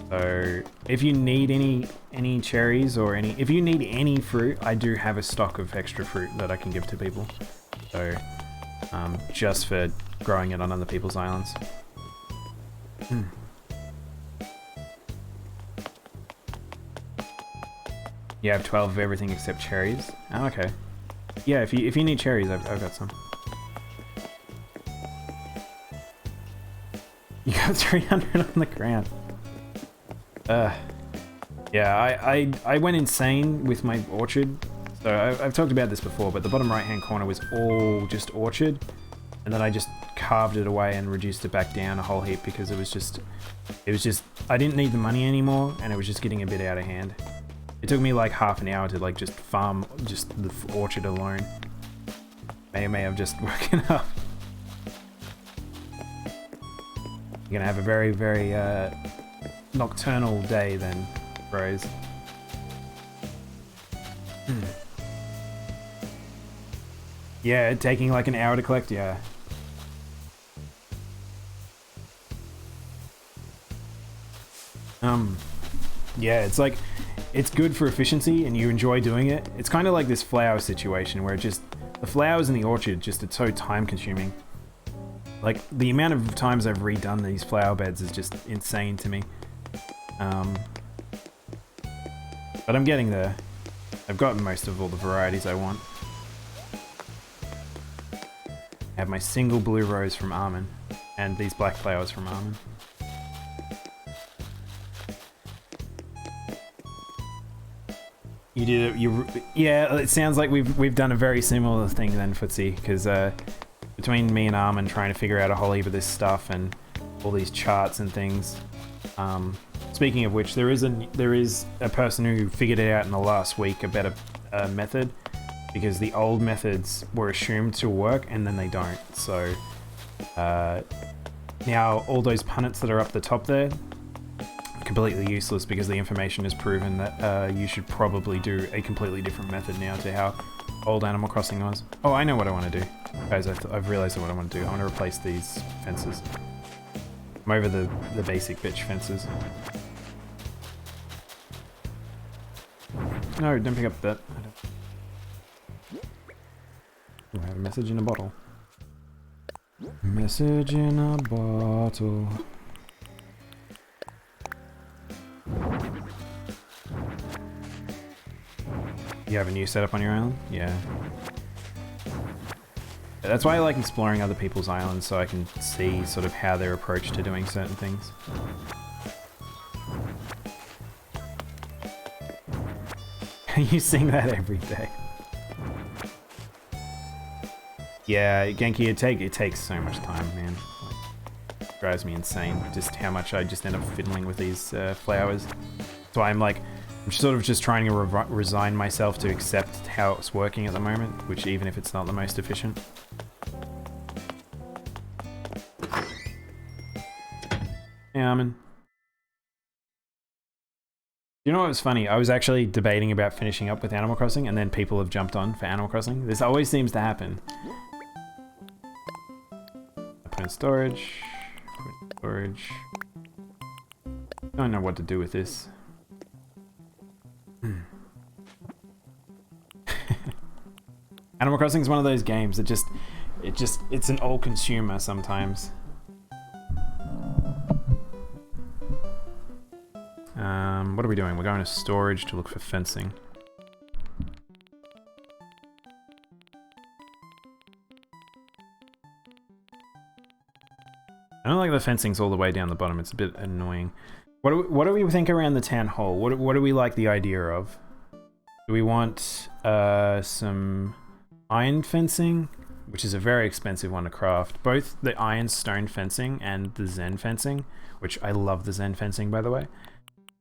Speaker 1: So if you need any cherries or if you need any fruit, I do have a stock of extra fruit that I can give to people. So just for growing it on other people's islands. You have 12 of everything except cherries. Oh, okay. Yeah, if you need cherries, I've got some. You got 300 on the ground. Yeah, I went insane with my orchard. So I've talked about this before, but the bottom right hand corner was all just orchard, and then I just carved it away and reduced it back down a whole heap because it was just I didn't need the money anymore, and it was just getting a bit out of hand. It took me like half an hour to like just farm just the orchard alone. May have just woken up. You're gonna have a very, very nocturnal day then, Rose. Yeah, taking like an hour to collect, yeah. Yeah, it's like, it's good for efficiency and you enjoy doing it. It's kind of like this flower situation where the flowers in the orchard just, it's so time consuming. Like, the amount of times I've redone these flower beds is just insane to me. But I'm getting there. I've gotten most of all the varieties I want. I have my single blue rose from Almond, and these black flowers from Almond. You did it. Yeah. It sounds like we've done a very similar thing then, Footsie, because between me and Armin trying to figure out a whole heap of this stuff and all these charts and things. Speaking of which, there is a person who figured it out in the last week, a better method, because the old methods were assumed to work and then they don't. So now all those punnets that are up the top there, completely useless because the information has proven that you should probably do a completely different method now to how old Animal Crossing was. Oh, I know what I want to do. Guys, I've realized what I want to do. I want to replace these fences. I'm over the basic bitch fences. No, don't pick up that. I have a message in a bottle. Message in a bottle. You have a new setup on your island? Yeah. That's why I like exploring other people's islands, so I can see sort of how their approach to doing certain things. You sing that every day. Yeah, Genki, it takes so much time, man. It drives me insane, just how much I just end up fiddling with these flowers. That's So I'm like, I'm sort of just trying to resign myself to accept how it's working at the moment, which even if it's not the most efficient. Yeah, Armin. You know what was funny? I was actually debating about finishing up with Animal Crossing, and then people have jumped on for Animal Crossing. This always seems to happen. Put in storage. Put in storage. Don't know what to do with this. Animal Crossing is one of those games that it's an all consumer sometimes. What are we doing? We're going to storage to look for fencing. I don't like the fencing's all the way down the bottom. It's a bit annoying. What do we think around the town hall? What do we like the idea of? Do we want some iron fencing, which is a very expensive one to craft? Both the iron stone fencing and the Zen fencing, which I love the Zen fencing by the way,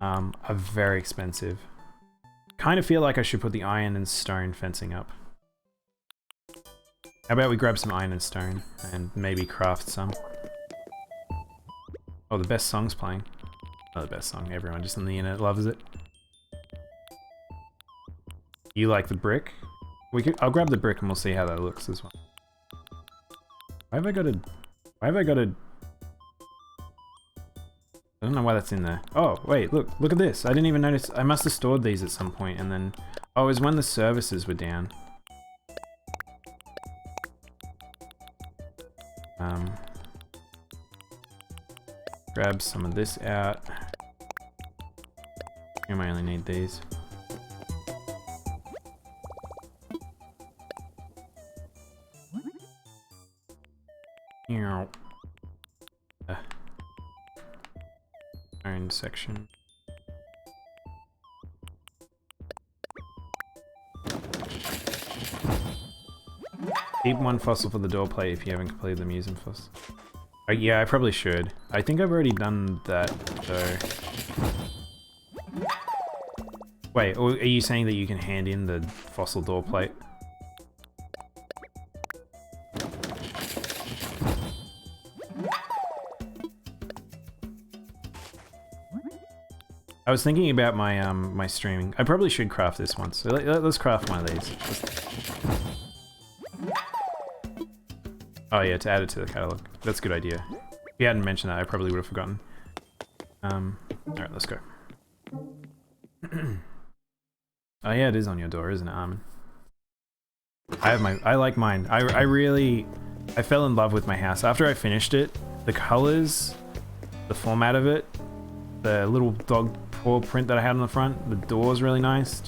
Speaker 1: are very expensive. Kind of feel like I should put the iron and stone fencing up. How about we grab some iron and stone and maybe craft some? Oh, the best song's playing. Not the best song, everyone just on the internet loves it. You like the brick? I'll grab the brick and we'll see how that looks as well. Why have I got a... I don't know why that's in there. Oh, wait, look at this. I didn't even notice. I must have stored these at some point and then... Oh, it was when the services were down. Grab some of this out. I might only need these. Iron section. Keep one fossil for the door plate if you haven't completed the museum fossil. Oh, yeah, I probably should. I think I've already done that, though. Wait, are you saying that you can hand in the fossil door plate? I was thinking about my my streaming. I probably should craft this once. So let's craft one of these. Oh yeah, to add it to the catalog. That's a good idea. If you hadn't mentioned that, I probably would have forgotten. Alright, let's go. Oh yeah, it is on your door, isn't it, Armin? I like mine. I fell in love with my house. After I finished it, the colors, the format of it, the little dog paw print that I had on the front, the door's really nice.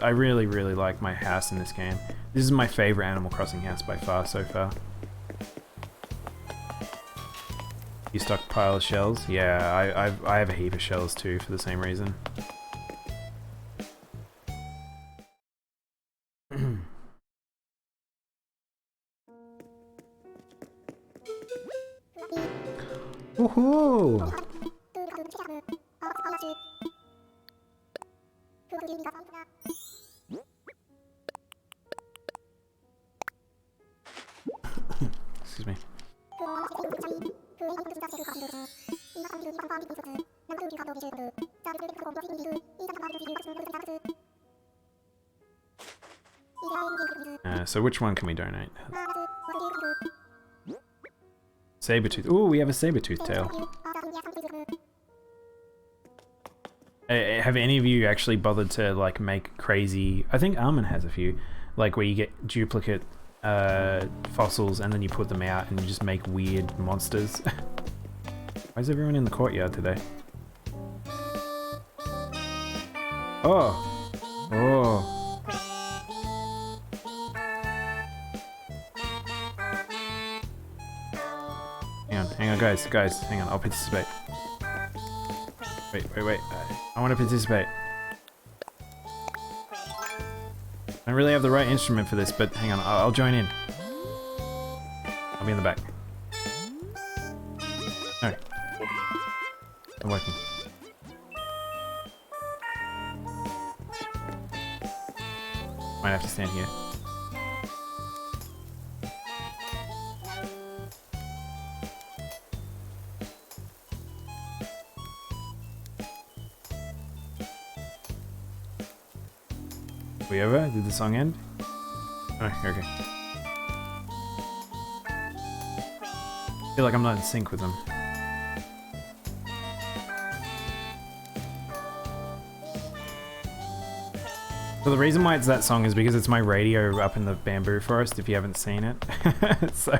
Speaker 1: I really, really like my house in this game. This is my favorite Animal Crossing house by far so far. You stockpile shells? Yeah, I have a heap of shells too for the same reason. Woohoo! Excuse me. So which one can we donate? Sabertooth. Ooh, we have a sabertooth tail. Have any of you actually bothered to like make crazy... I think Armin has a few. Like where you get duplicate fossils and then you put them out and you just make weird monsters. Why is everyone in the courtyard today? Oh! Oh! Hang on guys, hang on, I'll participate. Wait, I want to participate. I don't really have the right instrument for this, but hang on, I'll join in. I'll be in the back. No. Not working. Might have to stand here. We over? Did the song end? Oh, okay. I feel like I'm not in sync with them. So the reason why it's that song is because it's my radio up in the bamboo forest, if you haven't seen it. So,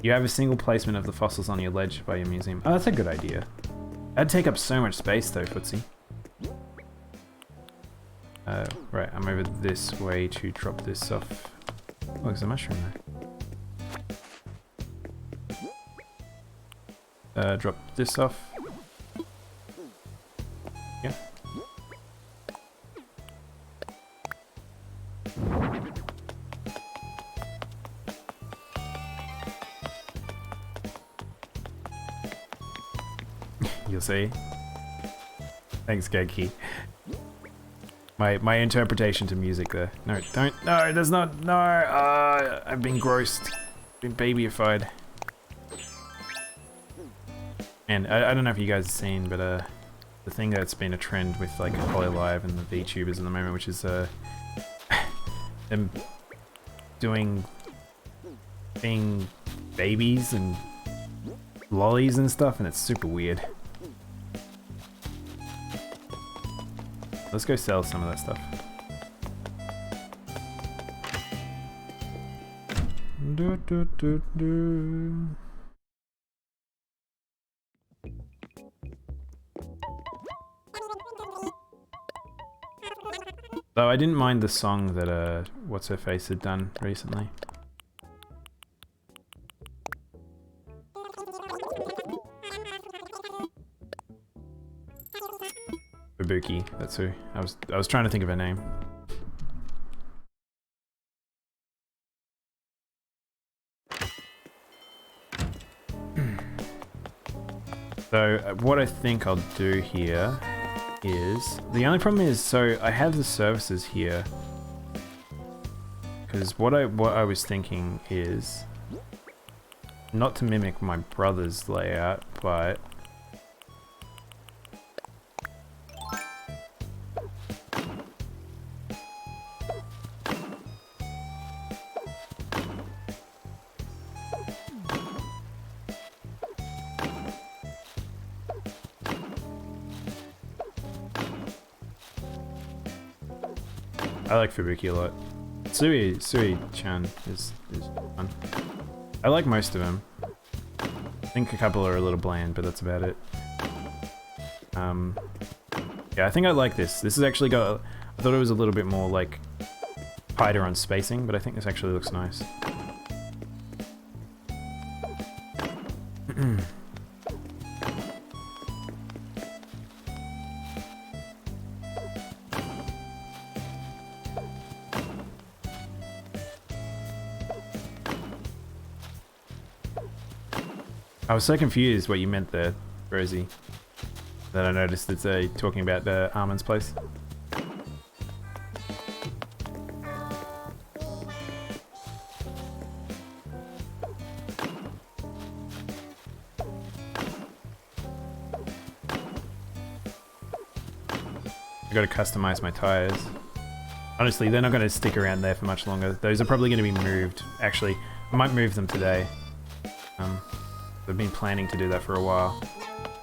Speaker 1: you have a single placement of the fossils on your ledge by your museum. Oh, that's a good idea. That'd take up so much space though, Footsie. Right, I'm over this way to drop this off. Oh, there's a mushroom there. Drop this off. Yeah. You'll see. Thanks, Gagkey. My interpretation to music there. No, don't. No, there's not. No. I've been grossed. Been babyified. And I don't know if you guys have seen, but the thing that's been a trend with like Hololive and the VTubers at the moment, which is them being babies and lollies and stuff, and it's super weird. Let's go sell some of that stuff. Though I didn't mind the song that what's her face had done recently. Ibuki, that's who. I was trying to think of her name. So what I think I'll do here is, the only problem is, so I have the services here, because what I was thinking is not to mimic my brother's layout, but I like Fubuki a lot. Sui-chan is fun. I like most of them. I think a couple are a little bland, but that's about it. Yeah, I think I like this. This has actually got... I thought it was a little bit more, like, tighter on spacing, but I think this actually looks nice. I was so confused what you meant there, Rosie, that I noticed it's talking about Armin's place. I gotta customize my tires. Honestly, they're not gonna stick around there for much longer. Those are probably gonna be moved. Actually, I might move them today. I've been planning to do that for a while.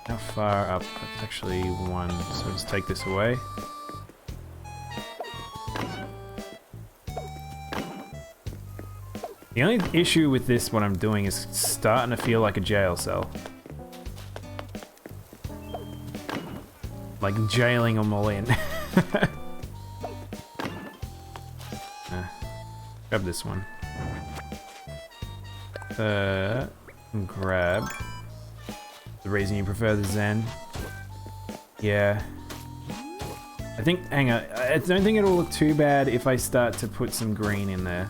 Speaker 1: How far up? That's actually one, so let's take this away. The only issue with this, what I'm doing, is starting to feel like a jail cell. Like jailing them all in. Grab this one. And grab the reason you prefer the Zen. Yeah. I think, hang on, I don't think it'll look too bad if I start to put some green in there.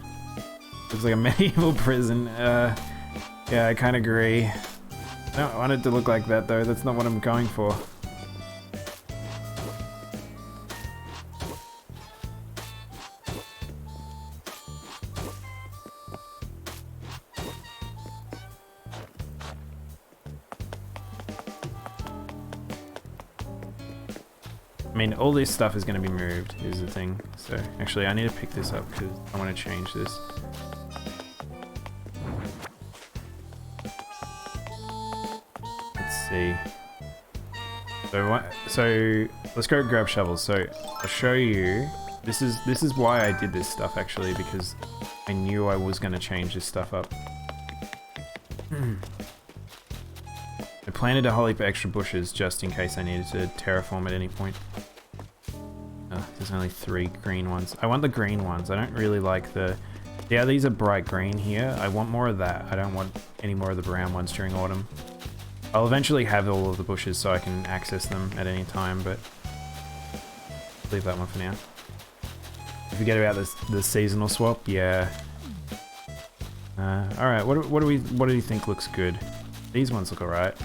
Speaker 1: Looks like a medieval prison. Yeah, I kind of agree. I don't want it to look like that though, that's not what I'm going for. I mean, all this stuff is going to be moved, is the thing. So, actually, I need to pick this up because I want to change this. Let's see. So let's go grab shovels. So I'll show you. This is why I did this stuff actually, because I knew I was going to change this stuff up. I planted a whole heap of extra bushes just in case I needed to terraform at any point. There's only 3 green ones. I want the green ones. I don't really like the... Yeah, these are bright green here. I want more of that. I don't want any more of the brown ones during autumn. I'll eventually have all of the bushes so I can access them at any time, but... leave that one for now. Forget about the seasonal swap. Yeah. Alright, what do you think looks good? These ones look alright.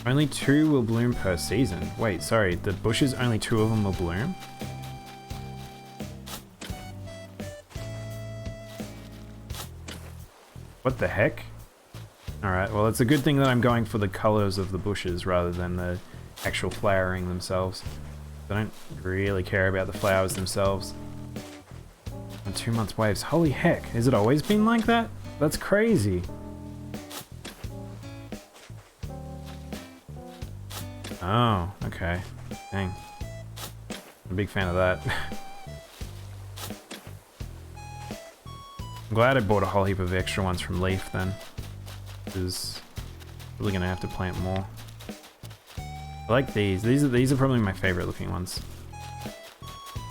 Speaker 1: Only 2 will bloom per season. Wait, sorry, the bushes, only 2 of them will bloom? What the heck? Alright, well it's a good thing that I'm going for the colors of the bushes rather than the actual flowering themselves. I don't really care about the flowers themselves. On 2 month waves. Holy heck, has it always been like that? That's crazy. Oh, okay. Dang. I'm a big fan of that. I'm glad I bought a whole heap of extra ones from Leaf then. Because I'm really gonna have to plant more. I like these. These are probably my favorite looking ones.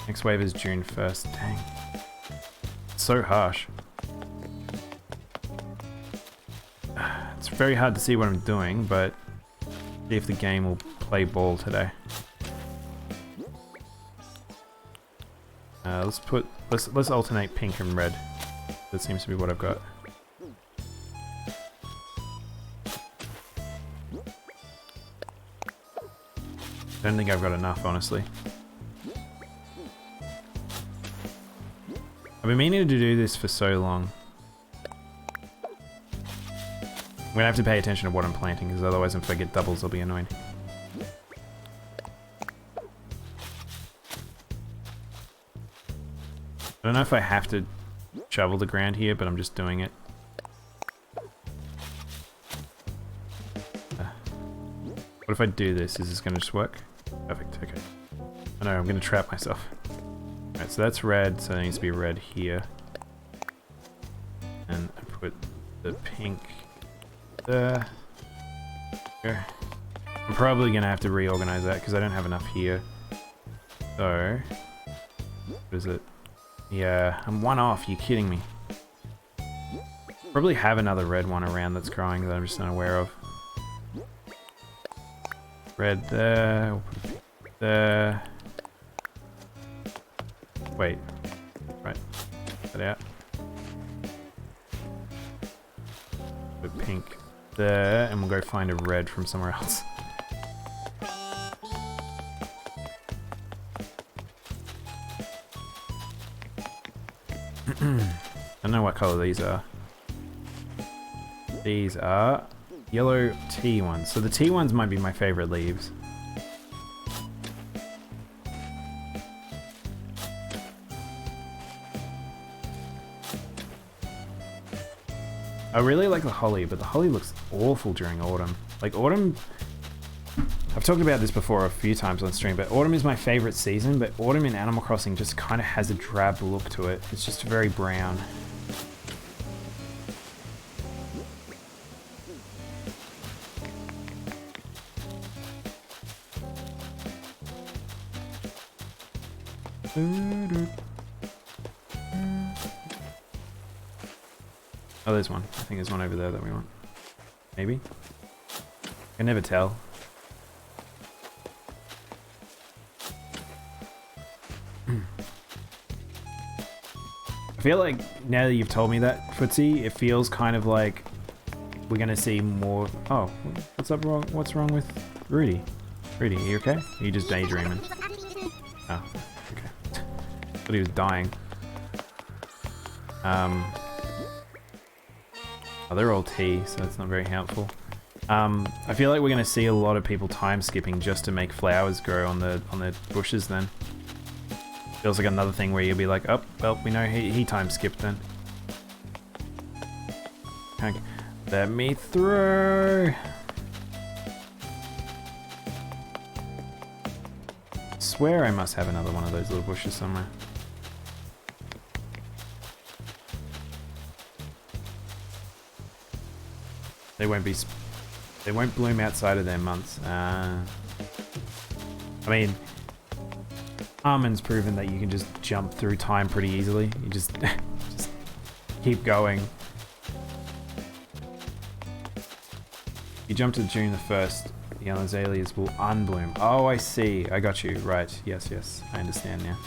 Speaker 1: Next wave is June 1st. Dang. It's so harsh. It's very hard to see what I'm doing, but see if the game will play ball today. Let's alternate pink and red. That seems to be what I've got. Don't think I've got enough, honestly. I've been meaning to do this for so long. I'm gonna have to pay attention to what I'm planting, because otherwise if I get doubles I'll be annoyed. I don't know if I have to shovel the ground here, but I'm just doing it. What if I do this? Is this gonna just work? Perfect, okay. I know, I'm gonna trap myself. Alright, so that's red, so there needs to be red here. And I put the pink there. There. I'm probably gonna have to reorganize that because I don't have enough here. So, what is it? Yeah, I'm 1 off, you kidding me? Probably have another red one around that's growing that I'm just unaware of. Red there, we'll put it there. Wait, right, put that out. Put pink there, and we'll go find a red from somewhere else. I don't know what color these are. These are yellow tea ones. So the tea ones might be my favorite leaves. I really like the holly, but the holly looks awful during autumn. Like autumn, I've talked about this before a few times on stream, but autumn is my favorite season, but autumn in Animal Crossing just kind of has a drab look to it. It's just very brown. Oh, there's one. I think there's one over there that we want. Maybe? I can never tell. I feel like now that you've told me that, Footsie, it feels kind of like we're gonna see more. Oh, what's up wrong? What's wrong with Rudy? Rudy, are you okay? Are you just daydreaming? Oh, okay. Thought he was dying. Oh, they're all tea, so that's not very helpful. I feel like we're going to see a lot of people time skipping just to make flowers grow on the bushes then. Feels like another thing where you'll be like, oh, well, we know he time skipped then. Okay, let me through. Swear I must have another one of those little bushes somewhere. They won't bloom outside of their months. I mean, Armin's proven that you can just jump through time pretty easily. You just keep going. You jump to June the 1st, the yellow azaleas will unbloom. Oh, I see. I got you. Right. Yes, yes. I understand now.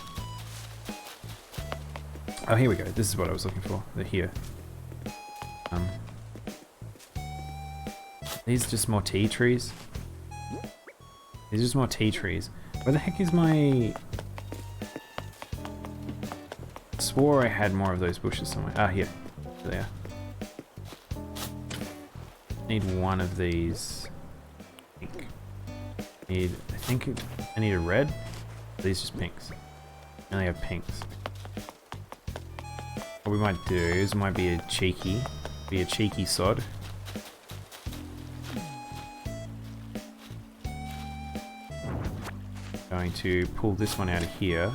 Speaker 1: Oh, here we go. This is what I was looking for. They're here. These are just more tea trees. These are just more tea trees. Where the heck is my... I swore I had more of those bushes somewhere. Ah, here. There. Need one of these. Pink. I need a red. These just pinks. I only have pinks. What we might do is might be a cheeky sod. Going to pull this one out of here.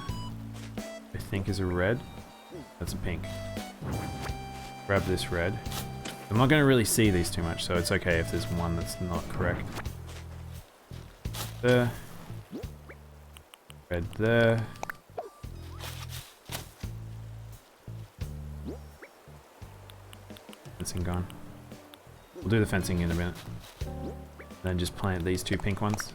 Speaker 1: I think is a red. That's a pink. Grab this red. I'm not going to really see these too much, so it's okay if there's one that's not correct. There. Red there. Fencing gone. We'll do the fencing in a minute. Then just plant these two pink ones.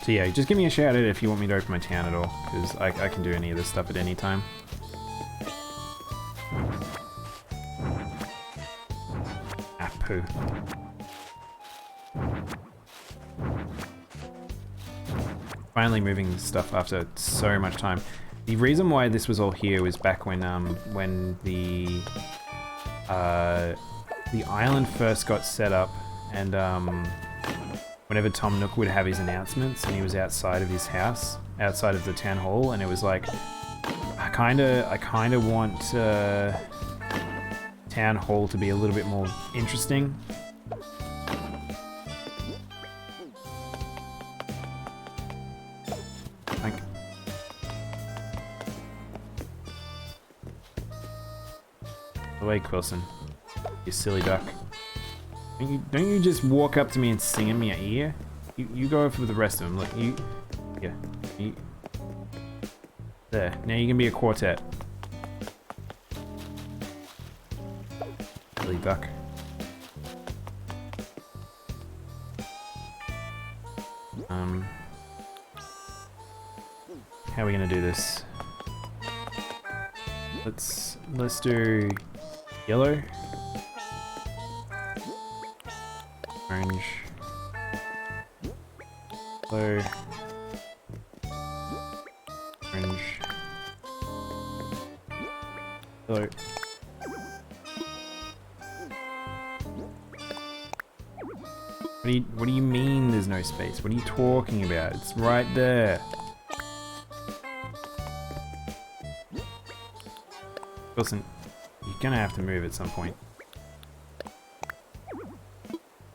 Speaker 1: So yeah, just give me a shout out if you want me to open my town at all, because I can do any of this stuff at any time. Ah, poo. Finally moving stuff after so much time. The reason why this was all here was back when the island first got set up, and whenever Tom Nook would have his announcements and he was outside of his house, outside of the town hall, and it was like, I kinda want town hall to be a little bit more interesting. Like, away, Quilson, you silly duck. Don't you just walk up to me and sing in my ear? You go over with the rest of them. Look, there. Now you can be a quartet. Silly duck. How are we gonna do this? Let's do yellow. Orange. Blue. Orange. Blue. What do you mean there's no space? What are you talking about? It's right there. Wilson, you're gonna have to move at some point.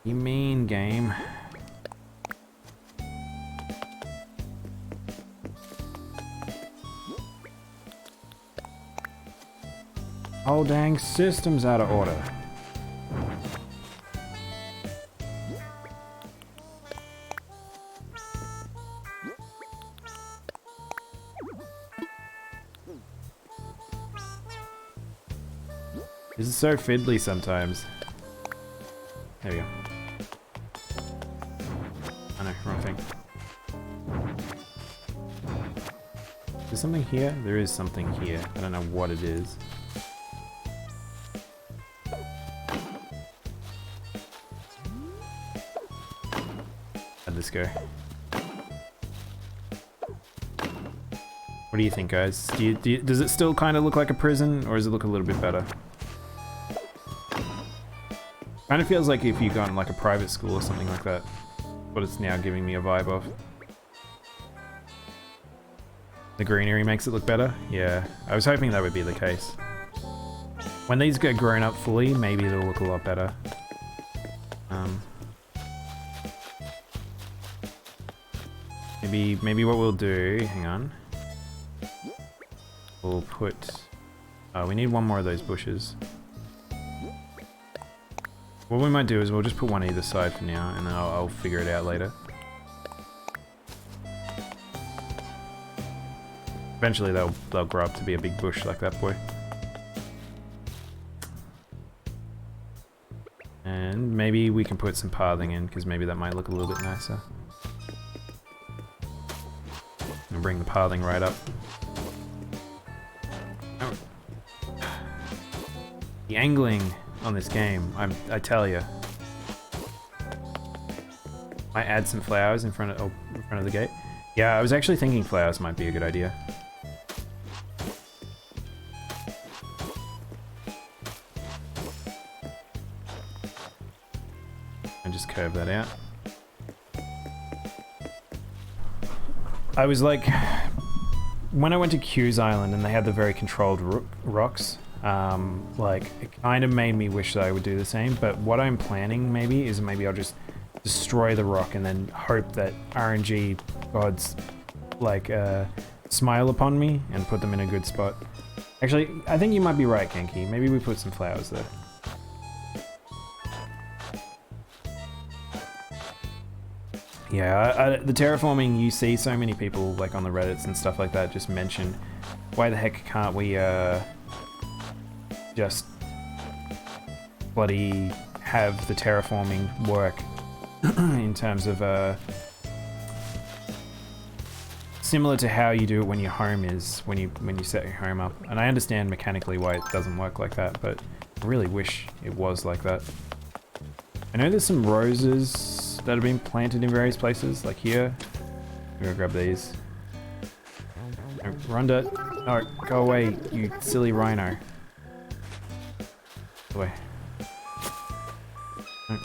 Speaker 1: You mean game? Oh dang, system's out of order. This is so fiddly sometimes. There we go. Oh no, wrong thing. Is there something here? There is something here. I don't know what it is. How'd this go? What do you think, guys? Does it still kind of look like a prison, or does it look a little bit better? Kind of feels like if you go in like a private school or something like that. What it's now giving me a vibe of. The greenery makes it look better? Yeah, I was hoping that would be the case. When these get grown up fully, maybe it'll look a lot better. Maybe what we'll do, hang on. We'll put, we need one more of those bushes. What we might do is we'll just put one either side for now, and then I'll figure it out later. Eventually they'll grow up to be a big bush like that boy. And maybe we can put some pathing in, because maybe that might look a little bit nicer. And bring the pathing right up. Oh. The angling on this game, I tell you. Might add some flowers in front of the gate. Yeah, I was actually thinking flowers might be a good idea. And just curve that out. I was like, when I went to Q's Island and they had the very controlled rocks, like it kind of made me wish that I would do the same, but what I'm planning maybe is maybe I'll just destroy the rock and then hope that RNG gods like smile upon me and put them in a good spot. Actually, I think you might be right, Genki. Maybe we put some flowers there. Yeah, the terraforming, you see so many people like on the Reddits and stuff like that just mention, why the heck can't we just bloody have the terraforming work in terms of similar to how you do it when your home is, when you set your home up. And I understand mechanically why it doesn't work like that, but I really wish it was like that. I know there's some roses that have been planted in various places, like here. I'm gonna grab these. No, Rhonda, no, go away, you silly rhino. Go away. No.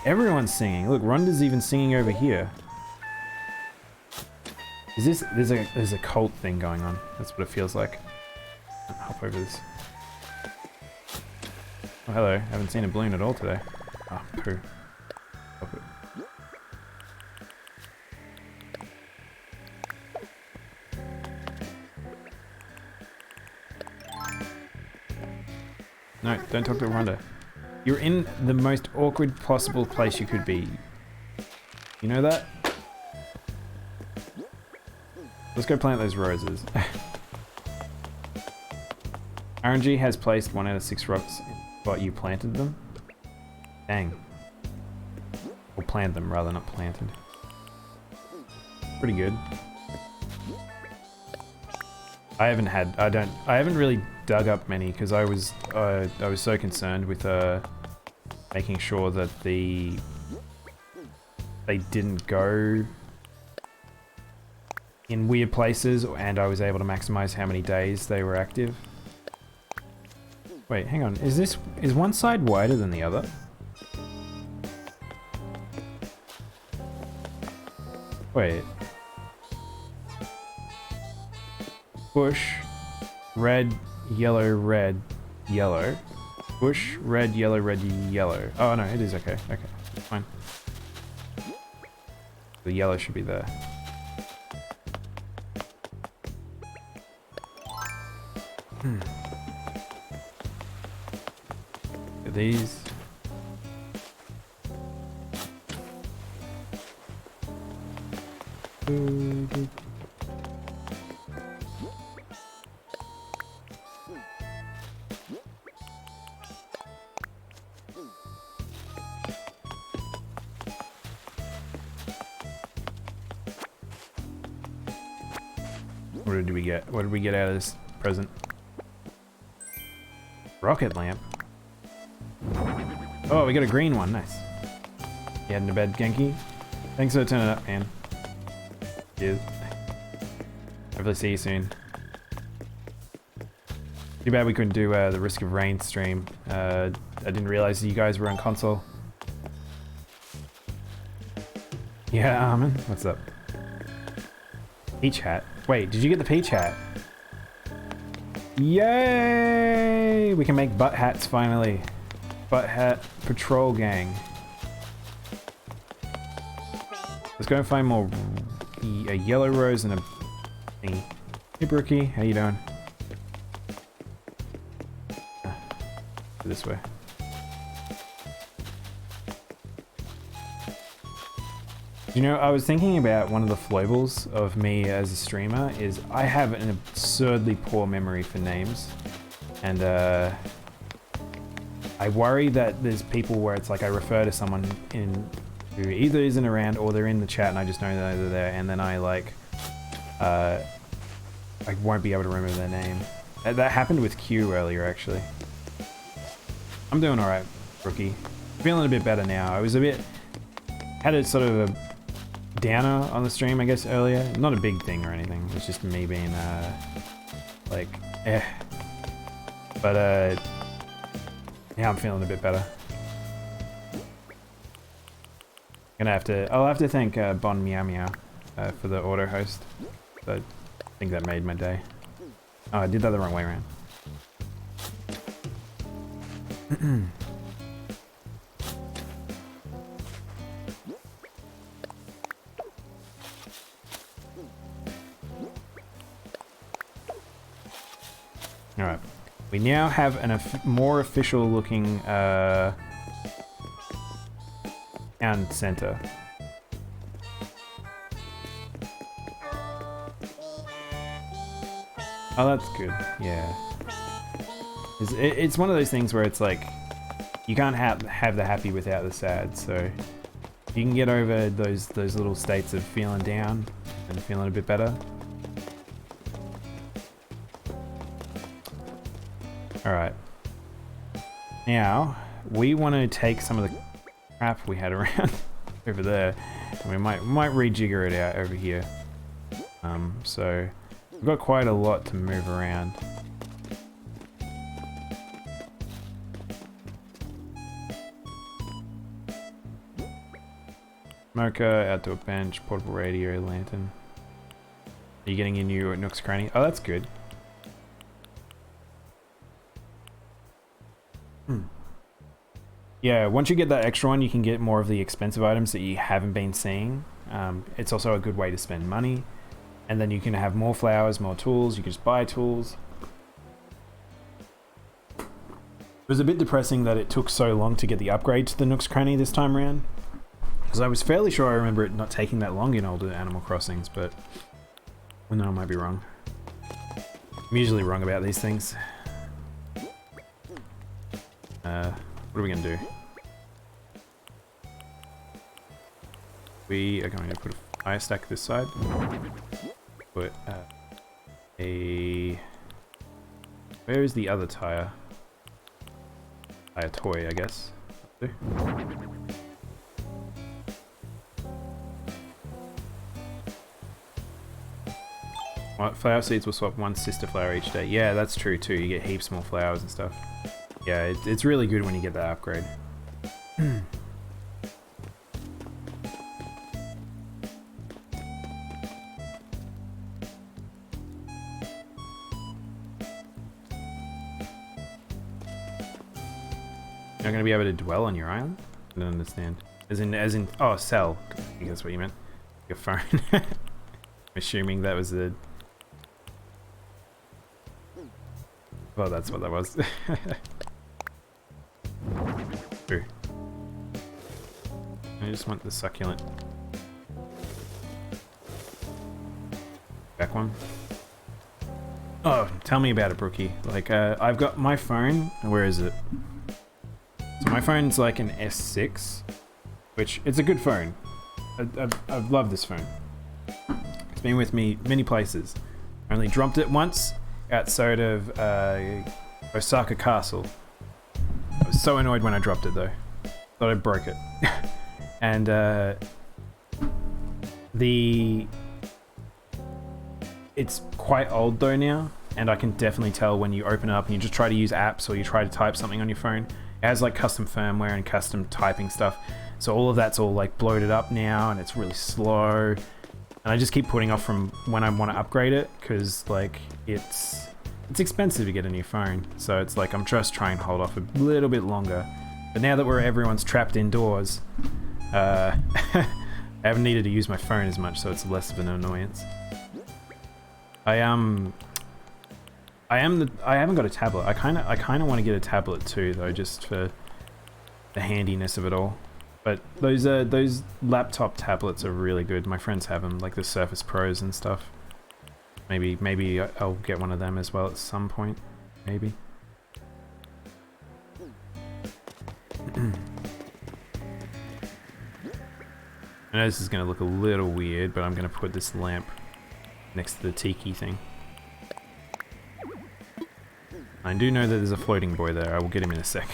Speaker 1: Everyone's singing. Look, Rhonda's even singing over here. Is this? There's a cult thing going on. That's what it feels like. I'll hop over this. Oh, hello. I haven't seen a balloon at all today. Oh, poo. Stop it. No, don't talk to Rhonda. You're in the most awkward possible place you could be. You know that? Let's go plant those roses. RNG has placed 1 out of 6 rocks in the spot you planted them. Dang. Or planted them rather, not planted. Pretty good. I haven't really dug up many because I was so concerned with making sure that they didn't go in weird places, and I was able to maximize how many days they were active. Wait, hang on. Is one side wider than the other? Wait. Bush, red, yellow, yellow. Bush, red, yellow, yellow. Oh no, it is okay. Okay, fine. The yellow should be there. Get these. What did we get? What did we get out of this present? Rocket lamp. Oh, we got a green one. Nice. You heading to bed, Genki? Thanks for turning up, man. Cheers. Hopefully see you soon. Too bad we couldn't do the Risk of Rain stream. I didn't realize you guys were on console. Yeah, Armin, what's up? Peach hat. Wait, did you get the peach hat? Yay! We can make butt hats finally. Butt hat patrol gang. Let's go and find more. A yellow rose and a thingy. Hey Brookie, how you doing? This way. You know, I was thinking about one of the foibles of me as a streamer is I have an absurdly poor memory for names. And I worry that there's people where it's like I refer to someone who either isn't around or they're in the chat and I just know that they're there, and then I won't be able to remember their name. That happened with Q earlier, actually. I'm doing alright, Rookie. Feeling a bit better now. I was had a sort of a downer on the stream, I guess, earlier. Not a big thing or anything. It's just me being, like, eh. But, yeah, I'm feeling a bit better. I'll have to thank Bon Meow Meow for the auto host. I think that made my day. Oh, I did that the wrong way around. Alright. We now have a more official looking town center. Oh, that's good. Yeah. It's one of those things where it's like, you can't have the happy without the sad, so if you can get over those little states of feeling down and feeling a bit better. Alright. Now, we want to take some of the crap we had around over there, and we might rejigger it out over here. So we've got quite a lot to move around. Smoker, outdoor bench, portable radio, lantern. Are you getting your new Nook's Cranny? Oh, that's good. Yeah, once you get that extra one, you can get more of the expensive items that you haven't been seeing. It's also a good way to spend money. And then you can have more flowers, more tools. You can just buy tools. It was a bit depressing that it took so long to get the upgrade to the Nook's Cranny this time around. Because I was fairly sure I remember it not taking that long in older Animal Crossings, but... well, no, I might be wrong. I'm usually wrong about these things. What are we going to do? We are going to put a fire stack this side. Put a... where is the other tire? Tire toy, I guess. What? Flower seeds will swap one sister flower each day. Yeah, that's true too. You get heaps more flowers and stuff. Yeah, it's really good when you get that upgrade. You're not going to be able to dwell on your island? I don't understand. As in, oh, sell. I think that's what you meant. Your phone. I'm assuming that was the... well, that's what that was. True. I just want the succulent. Back one. Oh, tell me about it, Brookie. Like, I've got my phone. Where is it? So my phone's like an S6, which it's a good phone. I've loved this phone. It's been with me many places. I only dropped it once outside of Osaka Castle. I was so annoyed when I dropped it though. Thought I broke it. And it's quite old though now, and I can definitely tell when you open it up and you just try to use apps or you try to type something on your phone. It has like custom firmware and custom typing stuff, so all of that's all like bloated up now and it's really slow. And I just keep putting off from when I want to upgrade it because like it's expensive to get a new phone, so it's like I'm just trying to hold off a little bit longer. But now that everyone's trapped indoors, I haven't needed to use my phone as much, so it's less of an annoyance. I haven't got a tablet. I kind of want to get a tablet too, though, just for the handiness of it all. But those laptop tablets are really good. My friends have them, like the Surface Pros and stuff. Maybe I'll get one of them as well at some point. Maybe. I know this is going to look a little weird, but I'm going to put this lamp next to the tiki thing. I do know that there's a floating boy there. I will get him in a sec.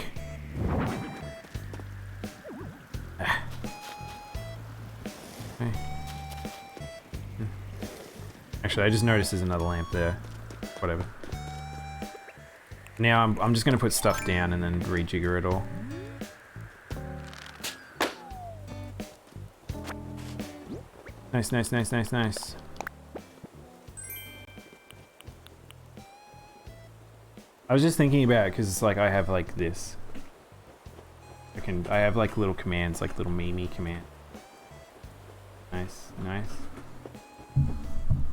Speaker 1: Okay. Actually, I just noticed there's another lamp there. Whatever. Now I'm just going to put stuff down and then rejigger it all. Nice, nice, nice, nice, nice. I was just thinking about it because it's like I have like this. I have like little commands, like little Mimi command. Nice, nice.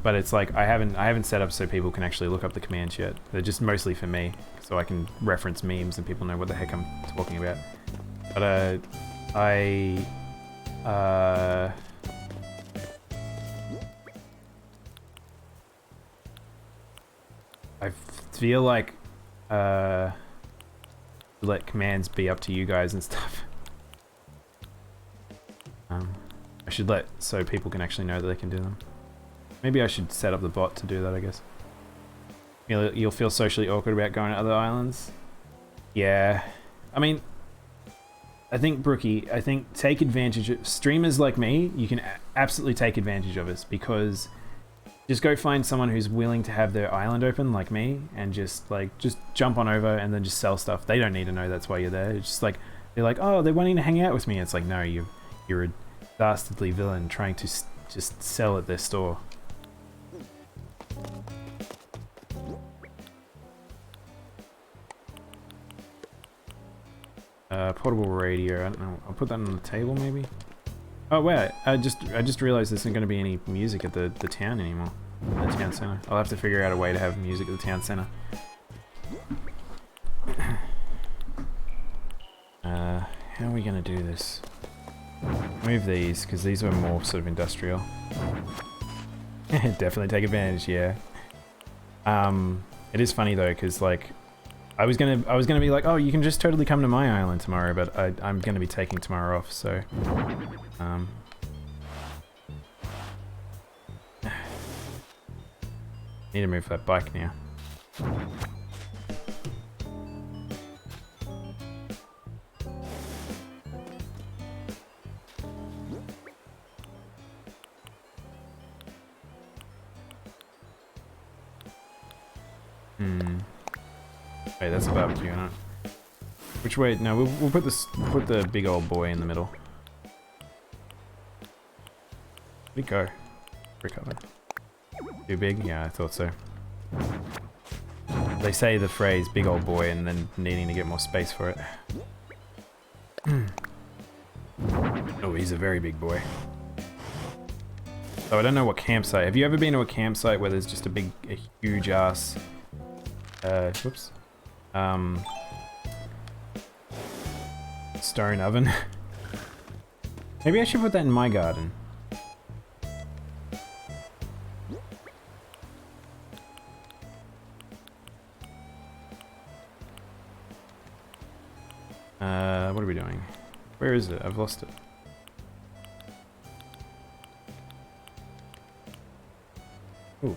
Speaker 1: But it's like I haven't set up so people can actually look up the commands yet. They're just mostly for me, so I can reference memes and people know what the heck I'm talking about. But I feel like let commands be up to you guys and stuff. I should let so people can actually know that they can do them. Maybe I should set up the bot to do that, I guess. You'll feel socially awkward about going to other islands. Yeah. I mean, I think, Brookie, take advantage of streamers like me. You can absolutely take advantage of us because just go find someone who's willing to have their island open like me and just jump on over and then just sell stuff. They don't need to know that's why you're there. It's just like, they're like, oh, they're wanting to hang out with me. It's like, no, you're a dastardly villain trying to just sell at their store. Portable radio, I don't know. I'll put that on the table maybe? Oh wait, I just realized there isn't going to be any music at the town anymore. The town center. I'll have to figure out a way to have music at the town center. How are we going to do this? Move these, because these are more sort of industrial. Definitely take advantage, yeah. It is funny though, because like, I was gonna be like, oh, you can just totally come to my island tomorrow, but I'm gonna be taking tomorrow off, so need to move that bike now. Wait, that's a barbecue, isn't it? Which way? No, we'll put the big old boy in the middle. Where'd it go? Recover. Too big? Yeah, I thought so. They say the phrase big old boy and then needing to get more space for it. Oh, he's a very big boy. So I don't know what campsite. Have you ever been to a campsite where there's just a huge ass whoops. Stone oven. Maybe I should put that in my garden. What are we doing? Where is it? I've lost it. Ooh.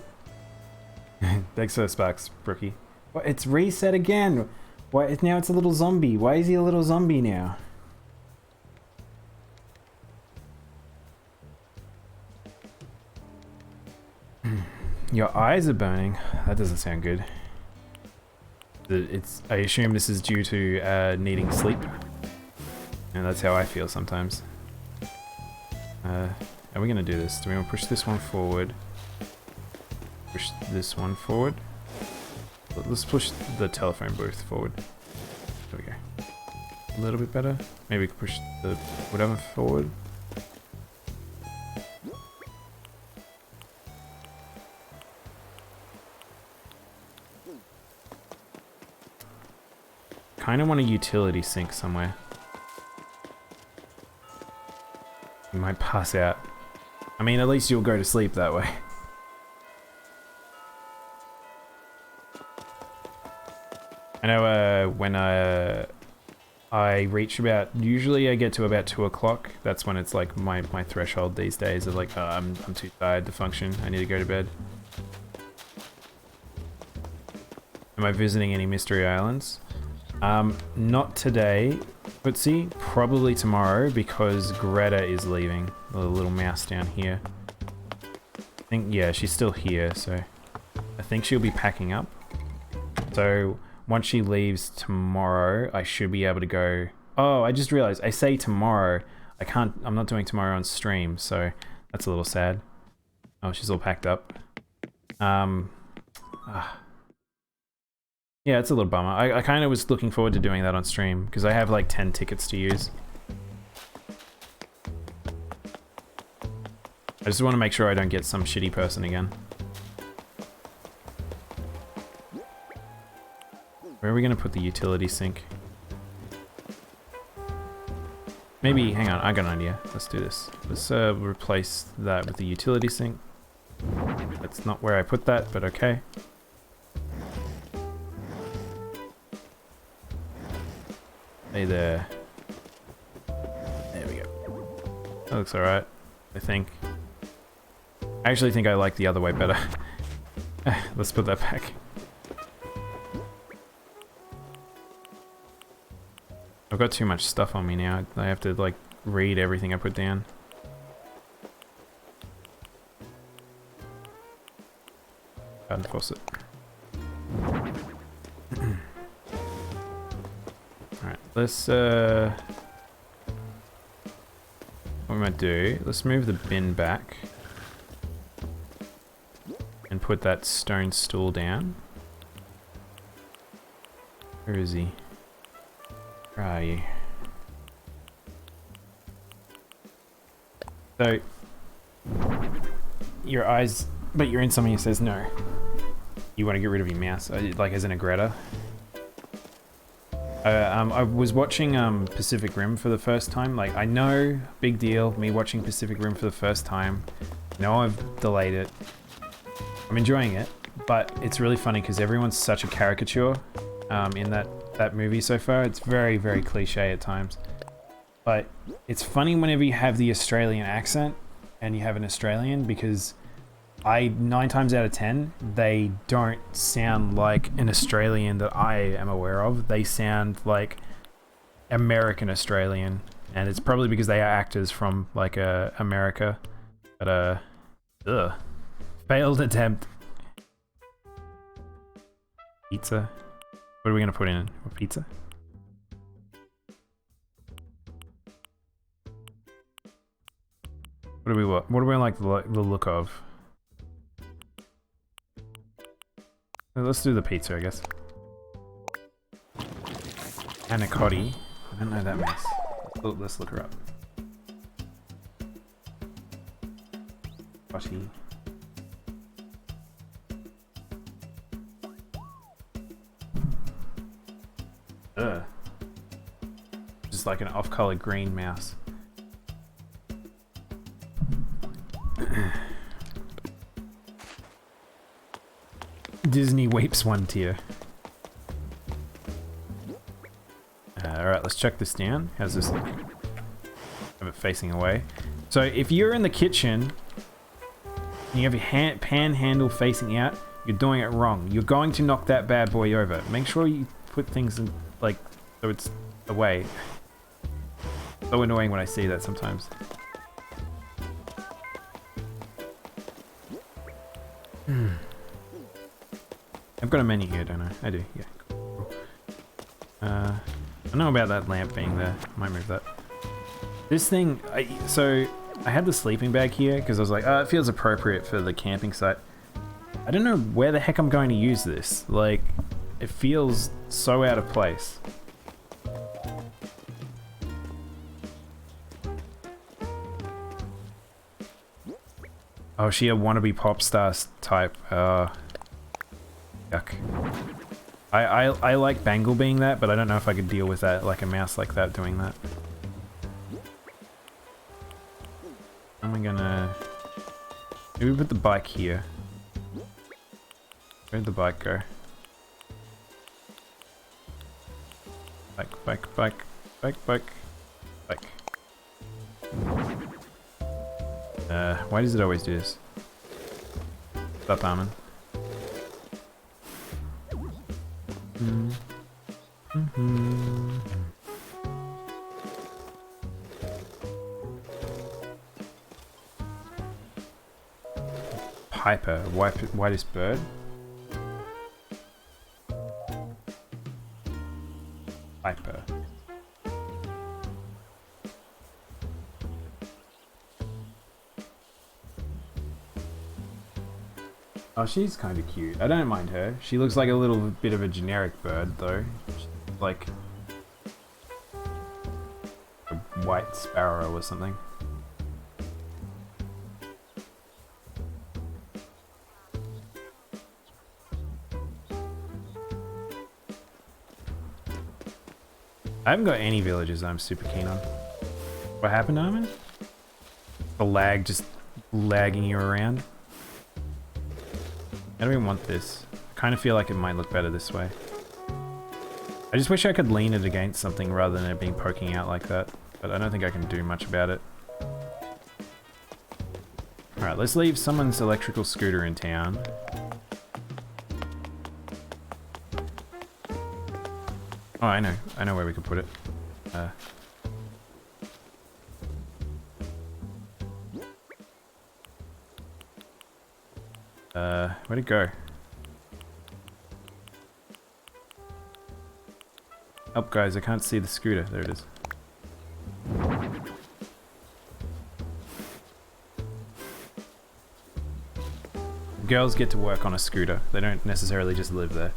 Speaker 1: Thanks for the sparks, Brookie. What? It's reset again! Why? Now it's a little zombie. Why is he a little zombie now? Your eyes are burning. That doesn't sound good. I assume this is due to needing sleep. And that's how I feel sometimes. Are we gonna do this? Do we want to push this one forward? Push this one forward? Let's push the telephone booth forward. There we go. A little bit better. Maybe we can push the whatever forward. Kind of want a utility sink somewhere. You might pass out. I mean, at least you'll go to sleep that way. I know when I reach about, usually I get to about 2 o'clock. That's when it's like my threshold these days of like, oh, I'm too tired to function. I need to go to bed. Am I visiting any mystery islands? Not today, but see, probably tomorrow because Greta is leaving. The little mouse down here. I think, yeah, she's still here, so I think she'll be packing up. So once she leaves tomorrow, I should be able to go. Oh, I just realized I say tomorrow. I'm not doing tomorrow on stream, so that's a little sad. Oh, she's all packed up. Yeah, it's a little bummer. I kind of was looking forward to doing that on stream because I have like 10 tickets to use. I just want to make sure I don't get some shitty person again. Where are we going to put the utility sink? Maybe, hang on, I got an idea. Let's do this. Let's replace that with the utility sink. That's not where I put that, but okay. Hey there. There we go. That looks alright, I think. I actually think I like the other way better. Let's put that back. I've got too much stuff on me now. I have to like read everything I put down. Garden faucet. Alright, let's what we might do, let's move the bin back and put that stone stool down. Where is he? Where are you? So, your eyes, but you're in something that says no. You want to get rid of your mouse, like as in a Greta. I was watching Pacific Rim for the first time. Like, I know, big deal, me watching Pacific Rim for the first time. No, I've delayed it. I'm enjoying it, but it's really funny because everyone's such a caricature in that movie so far. It's very, very cliche at times. But it's funny whenever you have the Australian accent and you have an Australian, because 9 times out of 10, they don't sound like an Australian that I am aware of. They sound like American Australian, and it's probably because they are actors from like America. But failed attempt. Pizza. What are we gonna put in? A pizza? What do we like the look of? Let's do the pizza, I guess. Anicotti. I don't know that mess. Let's look her up. Cotti. Ugh. Just like an off-color green mouse. Disney weeps one tear. Alright, let's check this down. How's this look? Have it facing away. So if you're in the kitchen, and you have your pan handle facing out, you're doing it wrong. You're going to knock that bad boy over. Make sure you put things in, like, so it's away. So annoying when I see that sometimes. I've got a menu here, don't I? I do, yeah. Cool. I don't know about that lamp being there. Might move that. This thing, so I had the sleeping bag here because I was like, oh, it feels appropriate for the camping site. I don't know where the heck I'm going to use this. Like, it feels so out of place. Oh, she a wannabe pop star type. Yuck. I like Bangle being that, but I don't know if I could deal with that, like a mouse like that doing that. Am I gonna... Maybe put the bike here. Where'd the bike go? Bike, bike, bike, bike, bike, bike. Why does it always do this? Stop, Armin. Piper, whitest bird. Piper. Oh, she's kind of cute. I don't mind her. She looks like a little bit of a generic bird, though. She's like a white sparrow or something. I haven't got any villages I'm super keen on. What happened, Armin? The lag just lagging you around? I don't even want this. I kind of feel like it might look better this way. I just wish I could lean it against something rather than it being poking out like that. But I don't think I can do much about it. Alright, let's leave someone's electrical scooter in town. Oh, I know where we could put it. Where'd it go? Up, guys, I can't see the scooter. There it is. Girls get to work on a scooter. They don't necessarily just live there.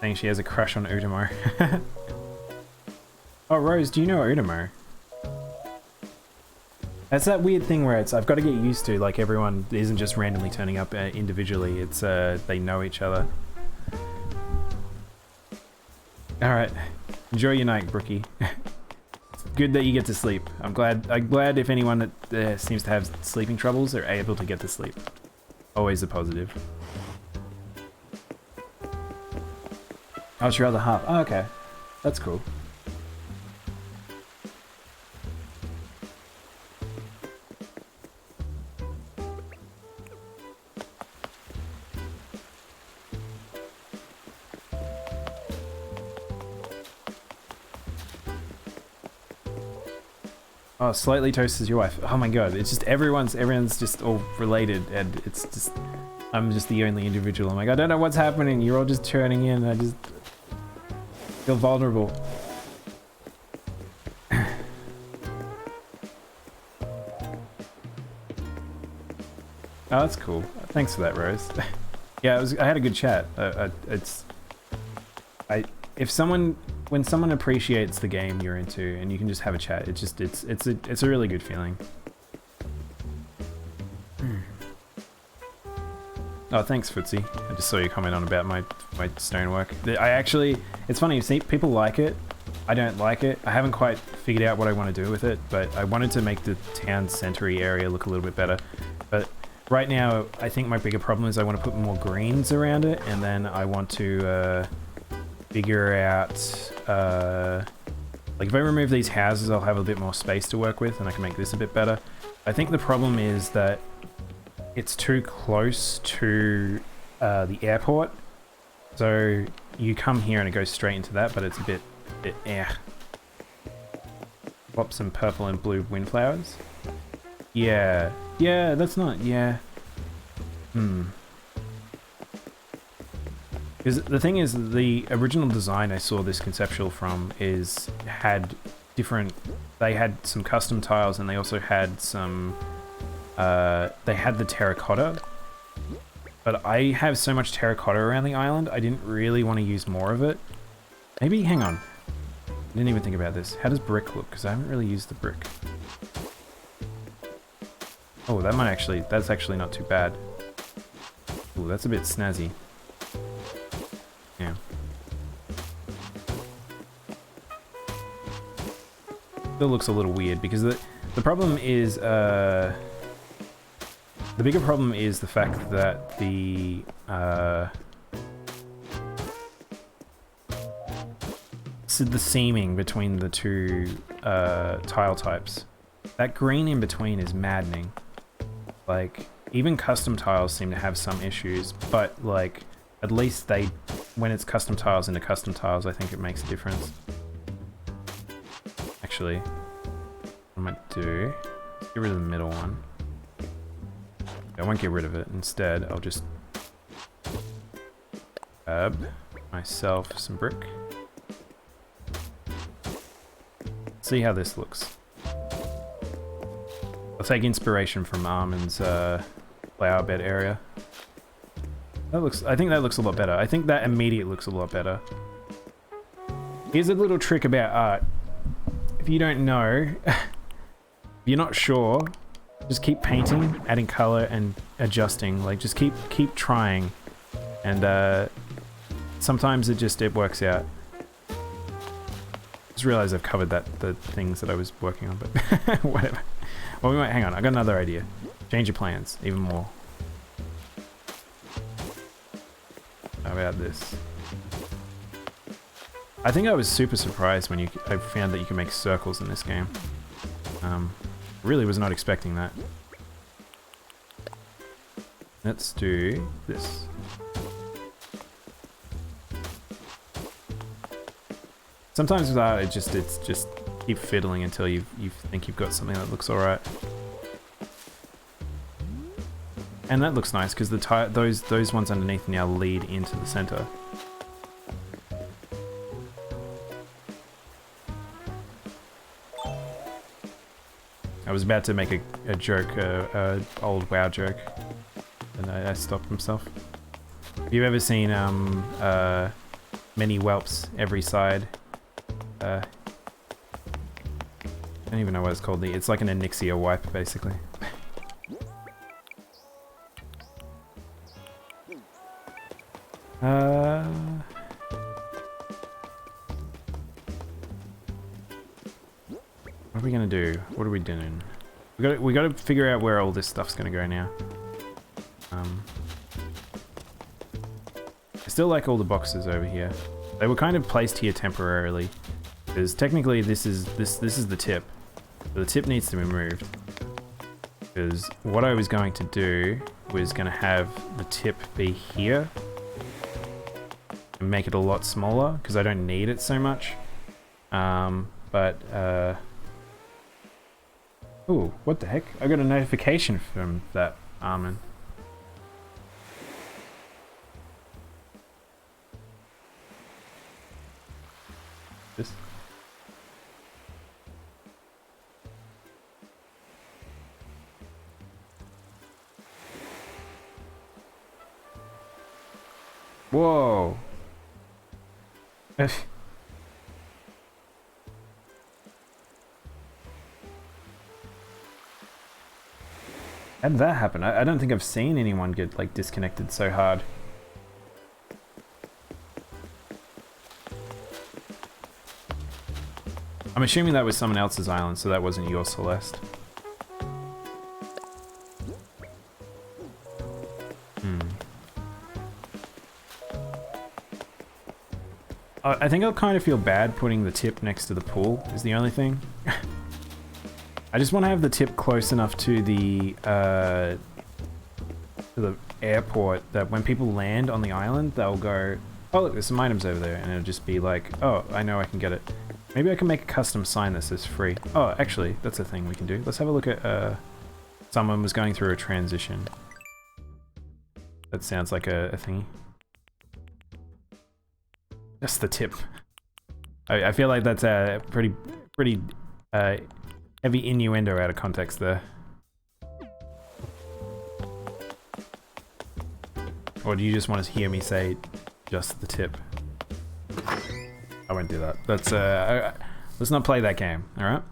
Speaker 1: Saying she has a crush on Udamo. Oh, Rose, do you know Udamo? That's that weird thing where it's I've got to get used to, like, everyone isn't just randomly turning up individually, it's they know each other. Alright, enjoy your night, Brookie. It's good that you get to sleep. I'm glad if anyone that seems to have sleeping troubles are able to get to sleep. Always a positive. Oh, it's your other half. Oh, okay. That's cool. Oh, slightly toast as your wife. Oh my god, it's just everyone's just all related, and it's just I'm just the only individual. I'm like, I don't know what's happening. You're all just turning in. I just feel vulnerable. Oh, that's cool. Thanks for that, Rose. Yeah, I had a good chat. When someone appreciates the game you're into and you can just have a chat, it's a really good feeling. Oh, thanks, Footsie. I just saw you comment on about my stonework. It's funny, you see, people like it. I don't like it. I haven't quite figured out what I want to do with it, but I wanted to make the town centre-y area look a little bit better. But right now, I think my bigger problem is I want to put more greens around it, and then I want to figure out, like if I remove these houses, I'll have a bit more space to work with, and I can make this a bit better. I think the problem is that it's too close to the airport, So you come here and it goes straight into that, but it's a bit Pop some purple and blue windflowers. Yeah, yeah, that's not, yeah. Because the thing is, the original design I saw this conceptual from had different, they had some custom tiles and they also had some, they had the terracotta. But I have so much terracotta around the island, I didn't really want to use more of it. Maybe, hang on. I didn't even think about this. How does brick look? Because I haven't really used the brick. Oh, that's actually not too bad. Oh, that's a bit snazzy. Yeah. Still looks a little weird because the problem is, the bigger problem is the fact that the seaming between the two tile types. That green in between is maddening. Like, even custom tiles seem to have some issues, but like, at least when it's custom tiles into custom tiles, I think it makes a difference. Actually, what I might do, let's get rid of the middle one. I won't get rid of it. Instead, I'll just grab myself some brick. See how this looks. I'll take inspiration from Armin's flower bed area. I think that looks a lot better. I think that immediate looks a lot better. Here's a little trick about art. If you don't know, if you're not sure, just keep painting, adding color and adjusting. Like, just keep trying. And sometimes it works out. Just realized I've covered the things that I was working on, but whatever. Well, we might, hang on, I got another idea. Change your plans, even more. How about this? I think I was super surprised when I found that you can make circles in this game. Really was not expecting that. Let's do this. Sometimes with art, it's just keep fiddling until you think you've got something that looks alright. And that looks nice because those ones underneath now lead into the center. I was about to make a joke, a old WoW joke, and I stopped myself. Have you ever seen many whelps every side? I don't even know what it's called. It's like an Anixia wipe, basically. What are we gonna do? What are we doing? We got to figure out where all this stuff's gonna go now. I still like all the boxes over here. They were kind of placed here temporarily, because technically this is the tip. So the tip needs to be moved. Because what I was going to do was going to have the tip be here and make it a lot smaller because I don't need it so much. Ooh, what the heck? I got a notification from that Armin. This. Whoa. How did that happen? I don't think I've seen anyone get like disconnected so hard. I'm assuming that was someone else's island, so that wasn't your Celeste. I think I'll kind of feel bad putting the tip next to the pool, is the only thing. I just want to have the tip close enough to the airport that when people land on the island, they'll go, Oh look, there's some items over there, and it'll just be like, oh, I know I can get it. Maybe I can make a custom sign that says free. Oh, actually, that's a thing we can do. Let's have a look at, someone was going through a transition. That sounds like a thingy. Just the tip. I feel like that's a pretty heavy innuendo out of context there. Or do you just want to hear me say just the tip? I won't do that. That's let's not play that game, all right?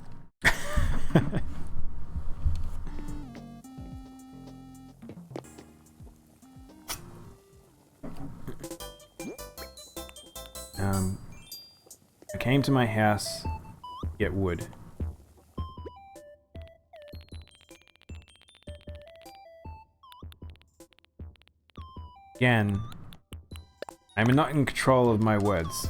Speaker 1: I came to my house to get wood. Again, I'm not in control of my words.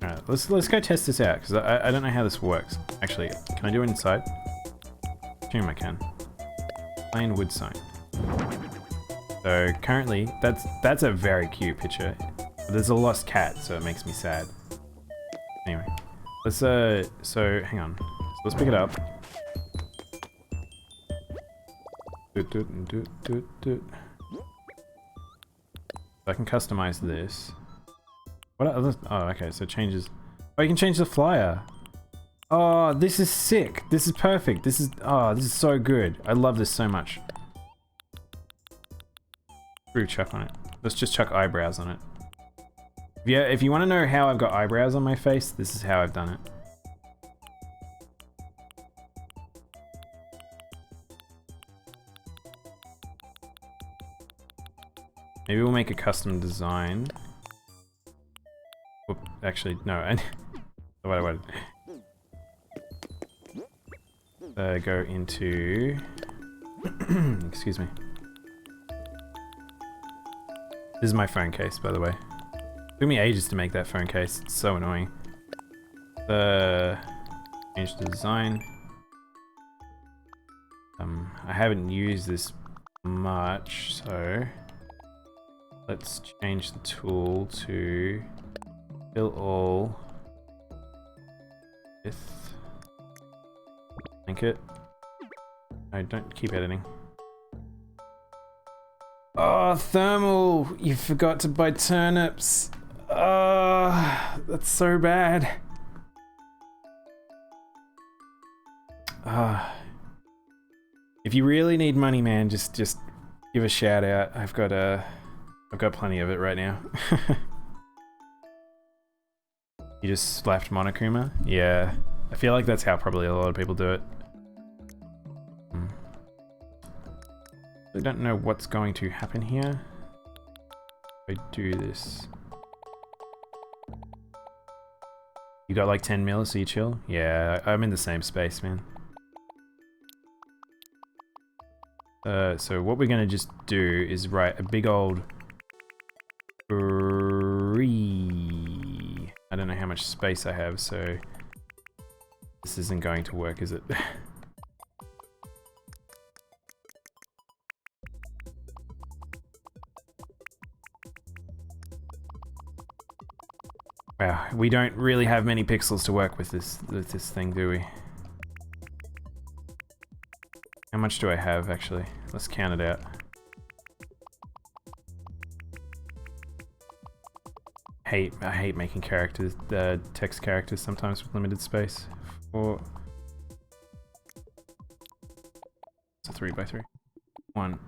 Speaker 1: Alright, let's go test this out, because I don't know how this works. Actually, can I do it inside? Assume I can. Plain wood sign. So currently, that's a very cute picture. There's a lost cat, so it makes me sad. Anyway, let's so hang on. So let's pick it up. I can customize this. What other? Oh, okay. So it changes. Oh, you can change the flyer. Oh, this is sick. This is perfect. This is so good. I love this so much. Screw chuck on it. Let's just chuck eyebrows on it. Yeah, if you want to know how I've got eyebrows on my face, this is how I've done it. Maybe we'll make a custom design. Whoop, actually, no. Wait. Go into... Excuse me. This is my phone case, by the way. It took me ages to make that phone case. It's so annoying. Change the design. I haven't used this much, so let's change the tool to fill all with blanket. No, don't keep editing. Oh, thermal! You forgot to buy turnips. Oh, that's so bad. If you really need money, man, just give a shout out. I've got plenty of it right now. You just slapped Monokuma? Yeah, I feel like that's how probably a lot of people do it. I don't know what's going to happen here. If I do this. You got like 10 mil, so you chill? Yeah, I'm in the same space, man. So what we're gonna just do is write a big old free. I don't know how much space I have, so this isn't going to work, is it? Wow, we don't really have many pixels to work with this thing, do we? How much do I have, actually? Let's count it out. I hate making characters, text characters sometimes with limited space. It's a 3x3. 1.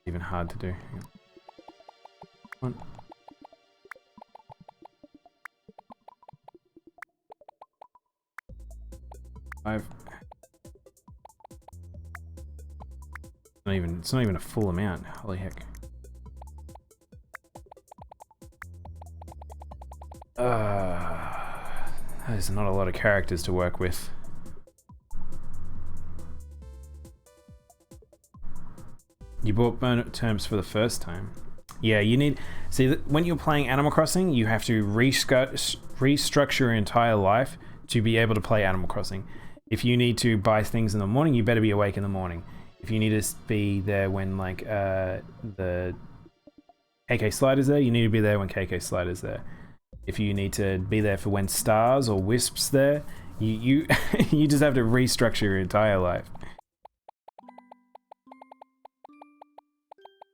Speaker 1: Even hard to do. 1. 5. It's not even a full amount. Holy heck. There's not a lot of characters to work with. You bought terms for the first time. Yeah, you need... See, when you're playing Animal Crossing, you have to restructure your entire life to be able to play Animal Crossing. If you need to buy things in the morning, you better be awake in the morning. If you need to be there when, like, the KK Slider's there, you need to be there when KK Slider's there. If you need to be there for when Stars or Wisp's there, you you just have to restructure your entire life.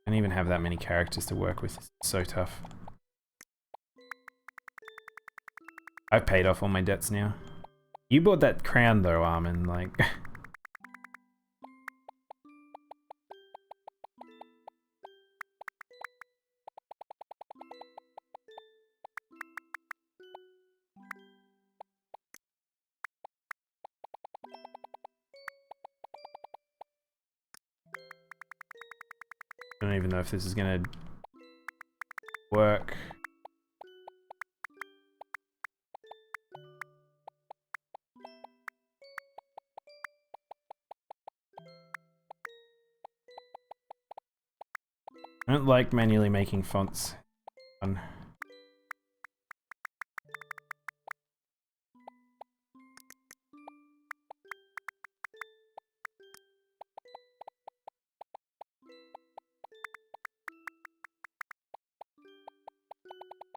Speaker 1: I don't even have that many characters to work with. It's so tough. I've paid off all my debts now. You bought that crown though, Armin, like... I don't even know if this is gonna work. I don't like manually making fonts. Fun.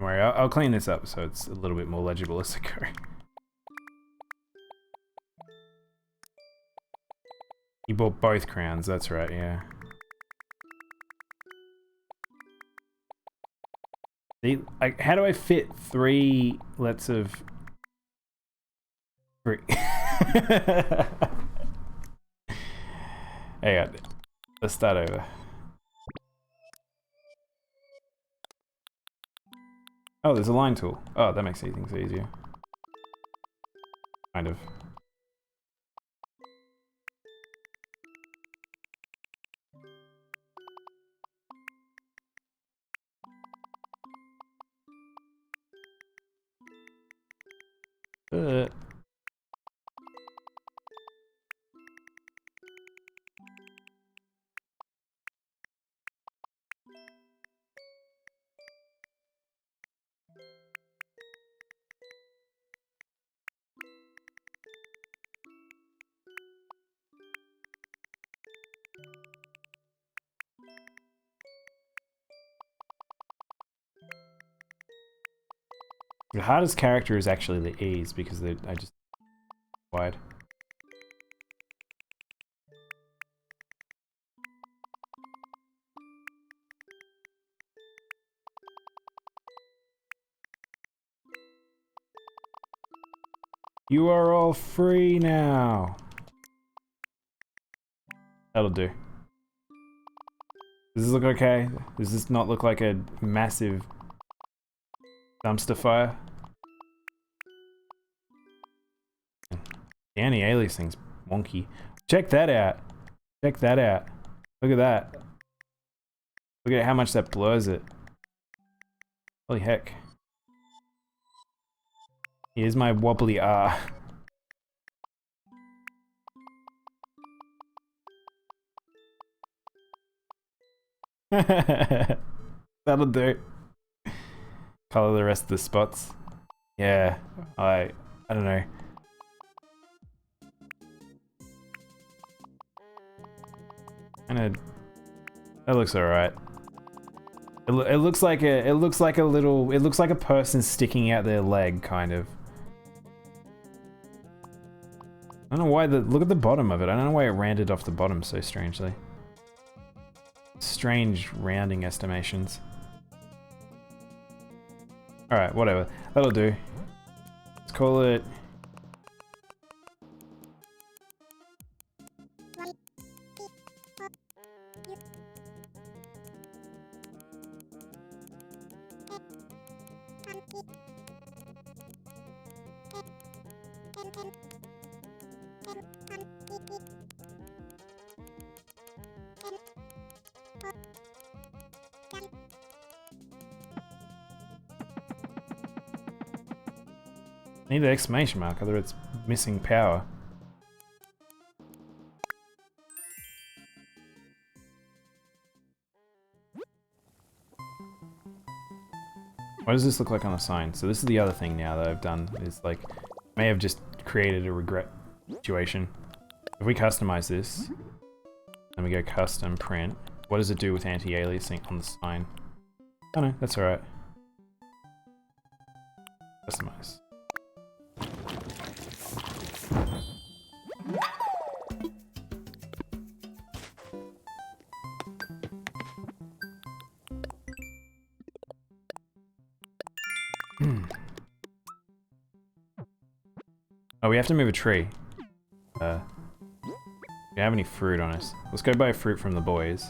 Speaker 1: Don't worry, I'll clean this up so it's a little bit more legible as I go. You bought both crowns, that's right, yeah. See, like, how do I fit 3 lets of... 3. Hang on, let's start over. Oh, there's a line tool. Oh, that makes things easier. Kind of. The hardest character is actually the E's because I just wide. You are all free now. That'll do. Does this look okay? Does this not look like a massive dumpster fire? The anti-alias thing's wonky. Check that out. Check that out. Look at that. Look at how much that blurs it. Holy heck. Here's my wobbly R. That'll do. Color the rest of the spots. Yeah, I don't know. Kinda, that looks alright. It looks like a person sticking out their leg, kind of. I don't know why look at the bottom of it. I don't know why it rounded off the bottom so strangely. Strange rounding estimations. Alright, whatever. That'll do. Let's call it... I need an exclamation mark, other it's missing power. What does this look like on the sign? So this is the other thing now that I've done, is like, may have just created a regret situation. If we customize this, and we go custom print, what does it do with anti-aliasing on the sign? Oh no, that's alright. Customize. Oh, we have to move a tree. Do you have any fruit on us? Let's go buy fruit from the boys.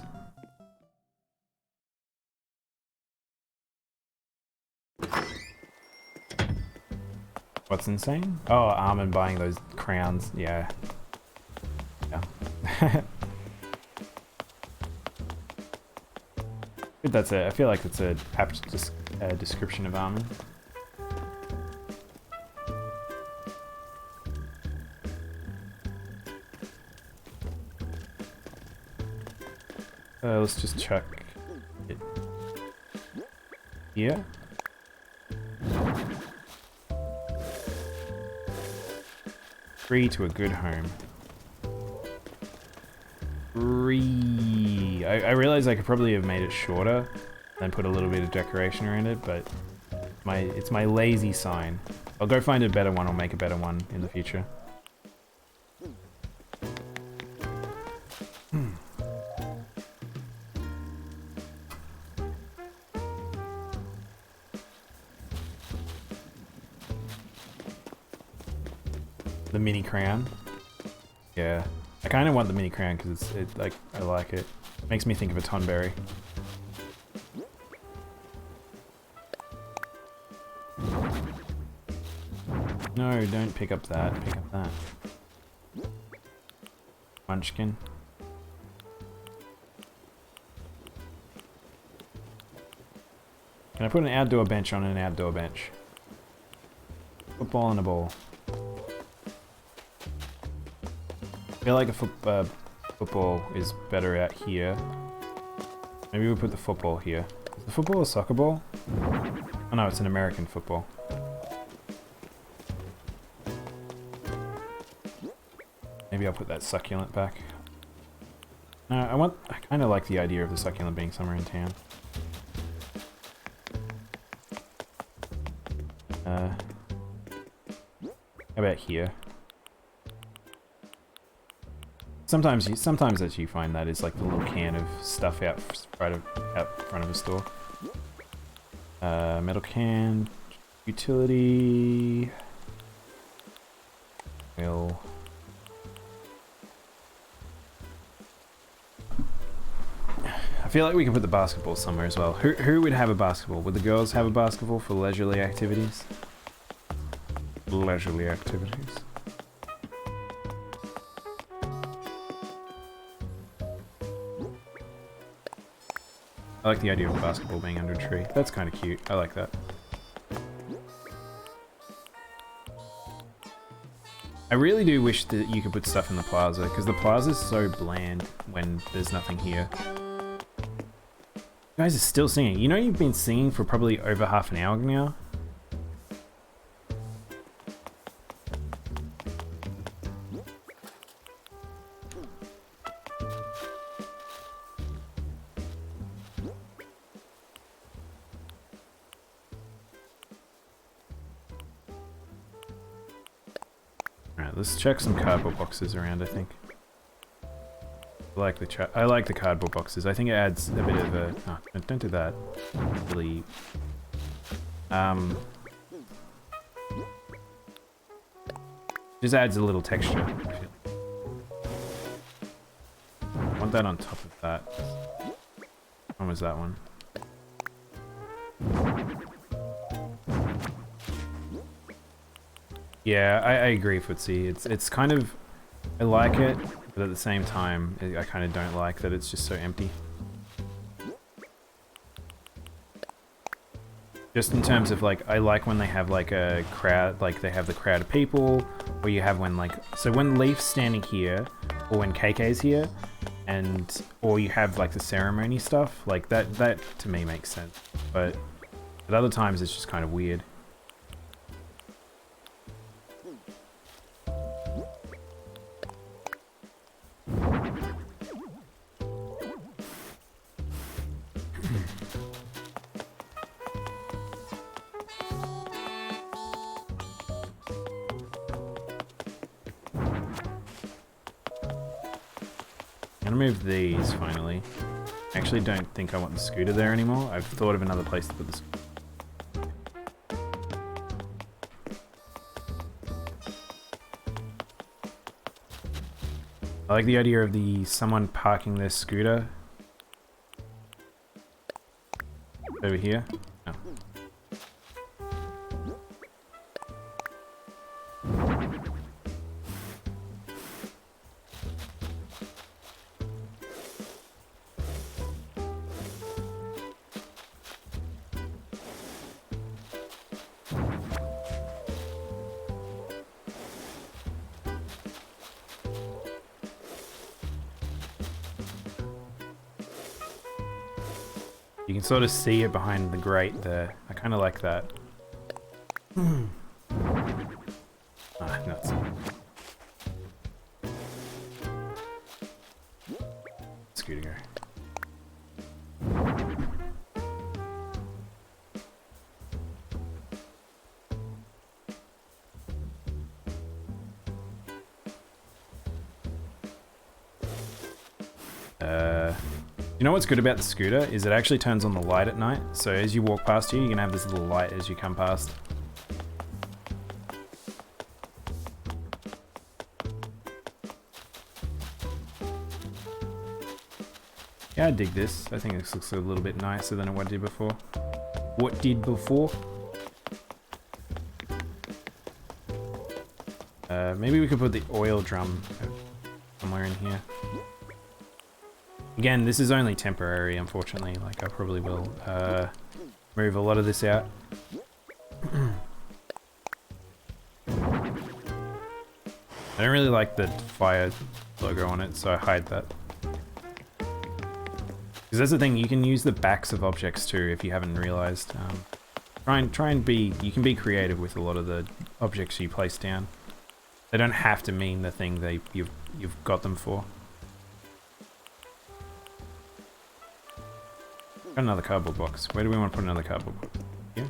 Speaker 1: What's insane? Oh, Armin buying those crowns. Yeah. Yeah. That's it. I feel like that's a apt description of Armin. Let's just chuck it here. Free to a good home. Free. I realize I could probably have made it shorter and put a little bit of decoration around it, but it's my lazy sign. I'll go find a better one or make a better one in the future. The mini crown. Yeah. I kind of want the mini crown because I like it. Makes me think of a tonberry. No, don't pick up that. Pick up that. Munchkin. Can I put an outdoor bench on an outdoor bench? Football and a ball. I feel like a football is better out here. Maybe we'll put the football here. Is the football a soccer ball? Oh no, it's an American football. Maybe I'll put that succulent back. No, I kind of like the idea of the succulent being somewhere in town. How about here? Sometimes as you find that is like the little can of stuff out front of a store. Metal can, utility. Will. I feel like we can put the basketball somewhere as well. Who would have a basketball? Would the girls have a basketball for leisurely activities? Leisurely activities. I like the idea of a basketball being under a tree. That's kind of cute. I like that. I really do wish that you could put stuff in the plaza, because the plaza is so bland when there's nothing here. You guys are still singing. You know you've been singing for probably over half an hour now? Let's check some cardboard boxes around, I think. I like the cardboard boxes. I think it adds a bit of a... Oh, don't do that. Really... just adds a little texture, I feel. I want that on top of that. When was that one? Yeah, I agree, Footsie. It's kind of... I like it, but at the same time, I kind of don't like that it's just so empty. Just in terms of, like, I like when they have, like, a crowd, like, they have the crowd of people, or you have when, like... So when Leaf's standing here, or when KK's here, or you have, like, the ceremony stuff, like, that to me makes sense. But But other times it's just kind of weird. I'm gonna move these finally. I actually don't think I want the scooter there anymore. I've thought of another place to put the scooter. I like the idea of someone parking their scooter over here. No. You can sort of see it behind the grate there. I kind of like that. Ah, nuts. Scooter go. You know what's good about the scooter is it actually turns on the light at night. So as you walk past you, you're gonna have this little light as you come past. Yeah, I dig this. I think this looks a little bit nicer than what did before. What did before? Maybe we could put the oil drum somewhere in here. Again, this is only temporary, unfortunately. Like, I probably will move a lot of this out. I don't really like the fire logo on it, so I hide that. Because that's the thing, you can use the backs of objects too, if you haven't realized. Try and be, you can be creative with a lot of the objects you place down. They don't have to mean the thing you've got them for. Got another cardboard box. Where do we want to put another cardboard box? Here?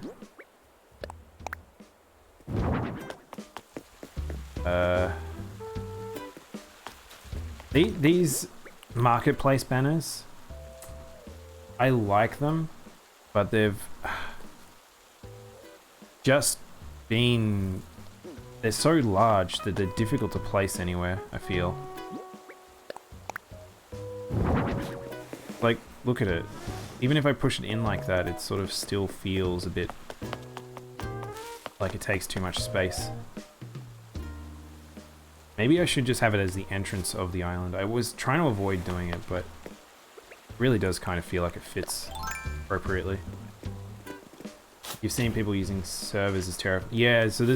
Speaker 1: These marketplace banners, I like them, but they've just been... They're so large that they're difficult to place anywhere, I feel. Like, look at it. Even if I push it in like that, it sort of still feels a bit like it takes too much space. Maybe I should just have it as the entrance of the island. I was trying to avoid doing it, but it really does kind of feel like it fits appropriately. You've seen people using servers as terrifying. Yeah, so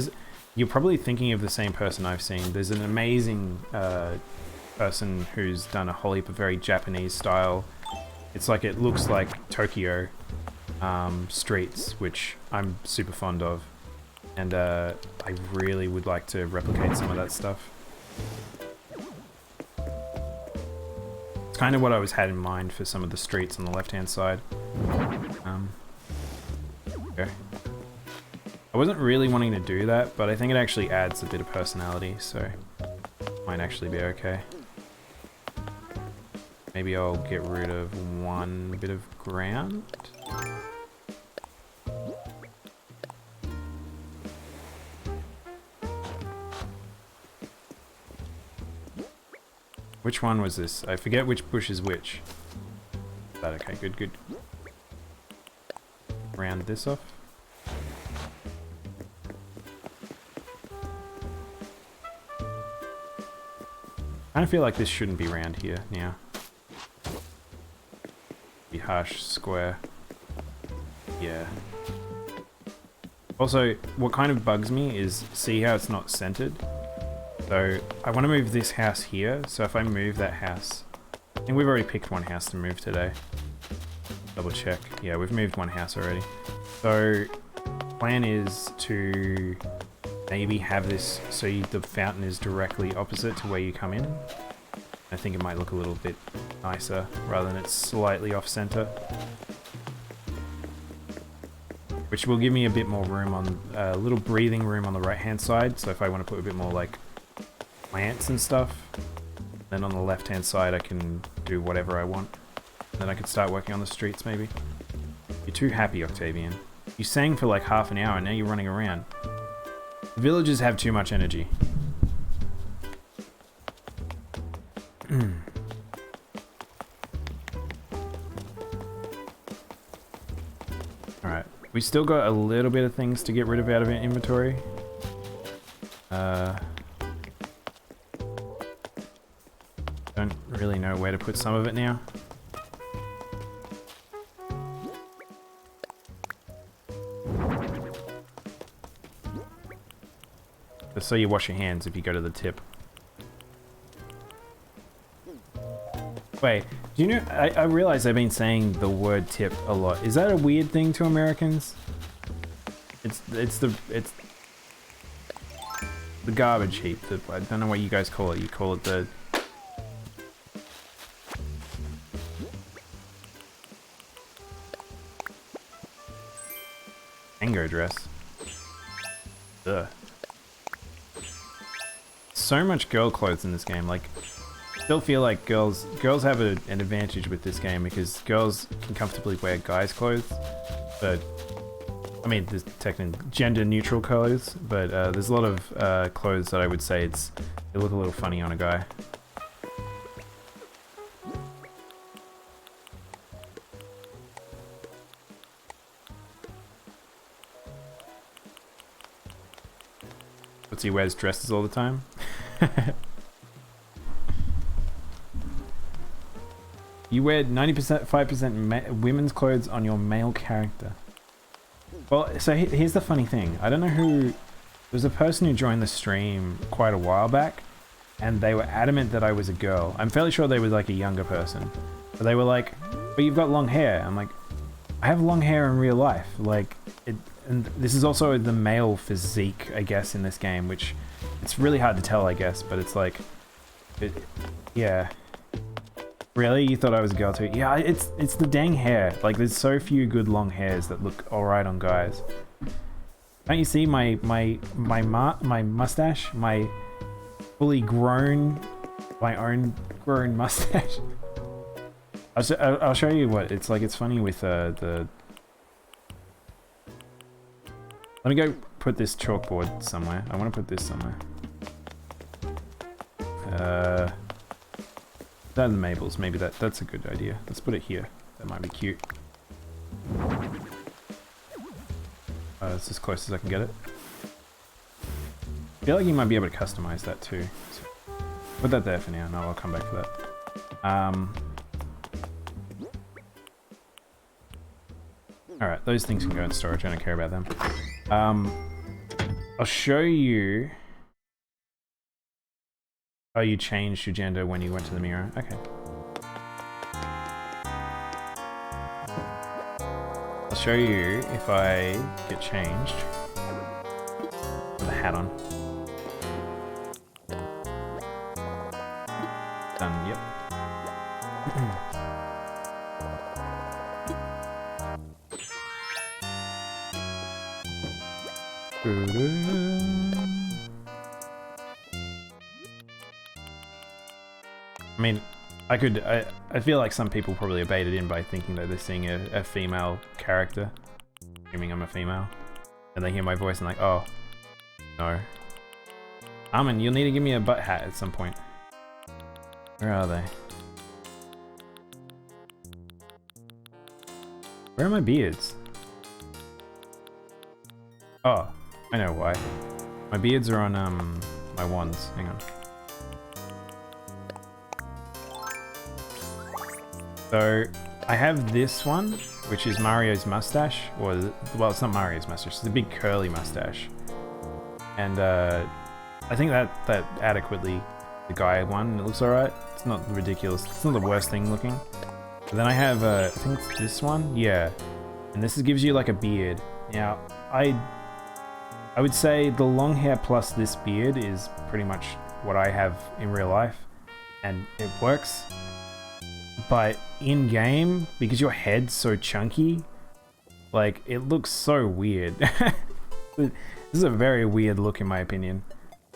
Speaker 1: you're probably thinking of the same person I've seen. There's an amazing person who's done a whole heap of very Japanese style. It's like, it looks like Tokyo streets, which I'm super fond of. And I really would like to replicate some of that stuff. It's kind of what I had in mind for some of the streets on the left-hand side. Okay. I wasn't really wanting to do that, but I think it actually adds a bit of personality, so it might actually be okay. Maybe I'll get rid of one bit of ground. Which one was this? I forget which bush is which. That okay, good, good. Round this off. I kind of feel like this shouldn't be round here now. Be harsh square. Yeah. Also, what kind of bugs me is, see how it's not centered? So I want to move this house here, so if I move that house, I think we've already picked one house to move today. Double check. Yeah, we've moved one house already. So, plan is to maybe have this so the fountain is directly opposite to where you come in. I think it might look a little bit nicer rather than it's slightly off center. Which will give me a bit more room on, a little breathing room on the right hand side. So if I want to put a bit more like plants and stuff, then on the left hand side I can do whatever I want. Then I can start working on the streets maybe. You're too happy, Octavian. You sang for like half an hour and now you're running around. The villagers have too much energy. Alright, we still got a little bit of things to get rid of out of our inventory. Don't really know where to put some of it now. So you wash your hands if you go to the tip. Wait, do you know, I realize I've been saying the word tip a lot. Is that a weird thing to Americans? It's the garbage heap. I don't know what you guys call it. You call it the... tango dress. Ugh. So much girl clothes in this game. Like, I still feel like girls have an advantage with this game because girls can comfortably wear guys' clothes, but I mean, there's technically gender neutral clothes, but there's a lot of clothes that I would say they look a little funny on a guy. What's he wears dresses all the time? You wear 90%, 5% women's clothes on your male character. Well, so here's the funny thing. I don't know who... There's a person who joined the stream quite a while back, and they were adamant that I was a girl. I'm fairly sure they were like a younger person. But they were like, but you've got long hair. I'm like, I have long hair in real life. Like, and this is also the male physique, I guess, in this game, which it's really hard to tell, I guess, but it's like, yeah. Really? You thought I was a girl too? Yeah, it's the dang hair. Like, there's so few good long hairs that look alright on guys. Don't you see my mustache? My fully grown, my own grown mustache? I'll show you what it's like. It's funny with the... Let me go put this chalkboard somewhere. I want to put this somewhere. That and the Mabels, maybe that's a good idea. Let's put it here. That might be cute. It's as close as I can get it. I feel like you might be able to customize that too. So put that there for now. No, I'll come back for that. Alright, those things can go in storage. I don't care about them. I'll show you how you changed your gender when you went to the mirror. Okay. I'll show you if I get changed with a hat on. Done, yep. I mean, I feel like some people probably are baited in by thinking that they're seeing a female character, assuming I'm a female, and they hear my voice and like, oh, no. Armin, you'll need to give me a butt hat at some point. Where are they? Where are my beards? Oh, I know why. My beards are on my wands. Hang on. So I have this one, which is Mario's mustache, or well, it's not Mario's mustache. It's a big curly mustache, and I think that adequately the guy one. It looks alright. It's not ridiculous. It's not the worst thing looking. But then I have I think it's this one. Yeah, And this gives you like a beard. Now, I would say the long hair plus this beard is pretty much what I have in real life, and it works. But in game, because your head's so chunky, like it looks so weird. This is a very weird look in my opinion.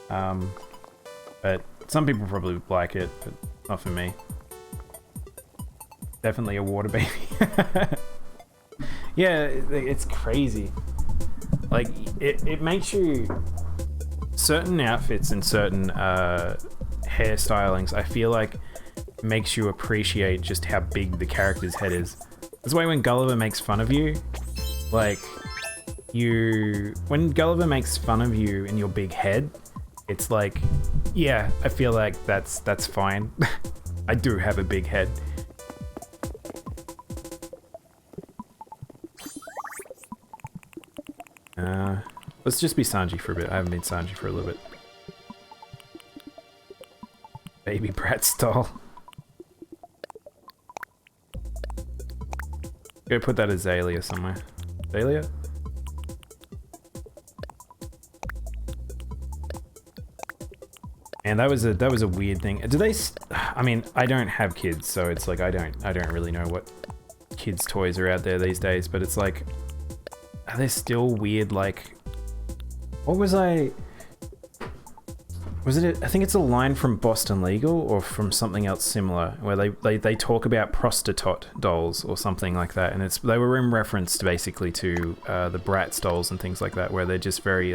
Speaker 1: But some people probably like it, but not for me. Definitely a water baby. Yeah, it's crazy. Like, it makes you... Certain outfits and certain hairstylings, I feel like, makes you appreciate just how big the character's head is. That's why when Gulliver makes fun of you, like, when Gulliver makes fun of you and your big head, it's like, yeah, I feel like that's fine. I do have a big head. Let's just be Sanji for a bit. I haven't been Sanji for a little bit. Baby Brat stall. Go put that Azalea somewhere. Azalea? And that was a weird thing. Do they? I mean, I don't have kids, so it's like I don't really know what kids' toys are out there these days. But it's like, are there still weird like? What was I? Was it? I think it's a line from Boston Legal or from something else similar, where they talk about prostitute dolls or something like that, and they were in reference to basically to the Bratz dolls and things like that, where they're just very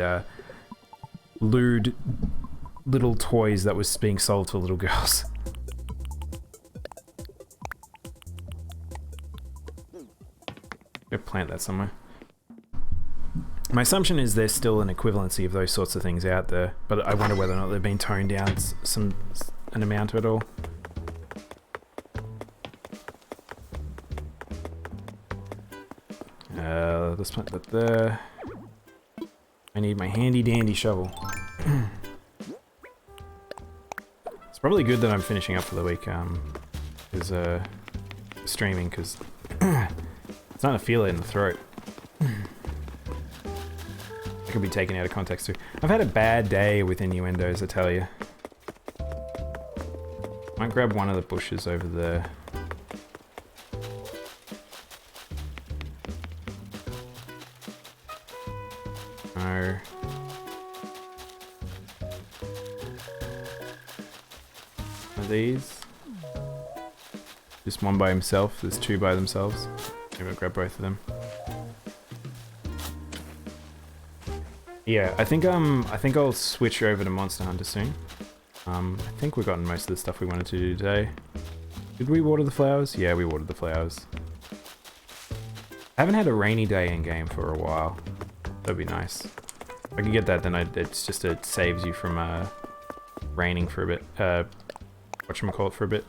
Speaker 1: lewd little toys that was being sold to little girls. Go plant that somewhere. My assumption is there's still an equivalency of those sorts of things out there, but I wonder whether or not they've been toned down an amount at all. Let's plant that there. I need my handy dandy shovel. It's probably good that I'm finishing up for the week, streaming, because it's starting to feel it in the throat. It could be taken out of context too. I've had a bad day with innuendos, I tell you. Might grab one of the bushes over there. No. Are these? Just one by himself, there's two by themselves. Maybe I'll grab both of them. Yeah, I think I'll switch over to Monster Hunter soon. I think we've gotten most of the stuff we wanted to do today. Did we water the flowers? Yeah, we watered the flowers. I haven't had a rainy day in game for a while. That'd be nice. If I can get that, then it saves you from raining for a bit. Whatchamacallit for a bit.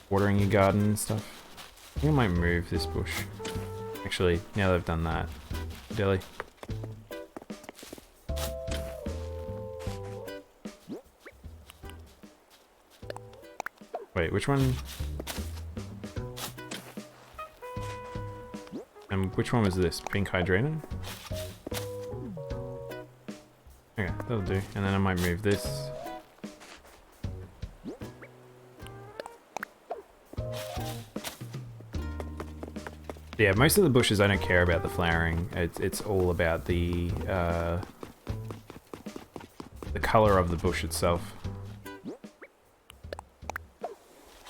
Speaker 1: Watering your garden and stuff. I think I might move this bush. Actually, now that I've done that. Deli. Wait, which one? And which one was this? Pink Hydranum? Okay, that'll do. And then I might move this. Yeah, most of the bushes I don't care about the flowering. It's all about the color of the bush itself.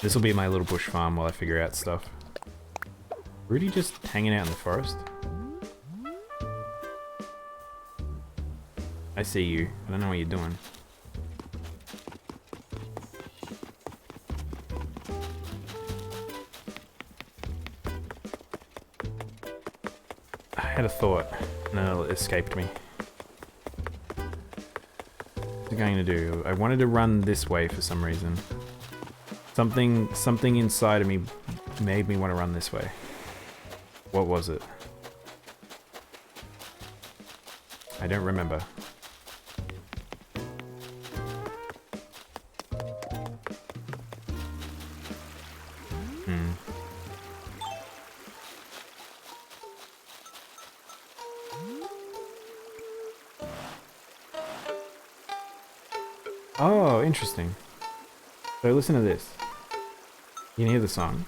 Speaker 1: This will be my little bush farm while I figure out stuff. Rudy just hanging out in the forest? I see you. I don't know what you're doing. I had a thought, and then it escaped me. What was I going to do? I wanted to run this way for some reason. Something inside of me made me want to run this way. What was it? I don't remember. Oh, interesting. So listen to this. You can hear the song.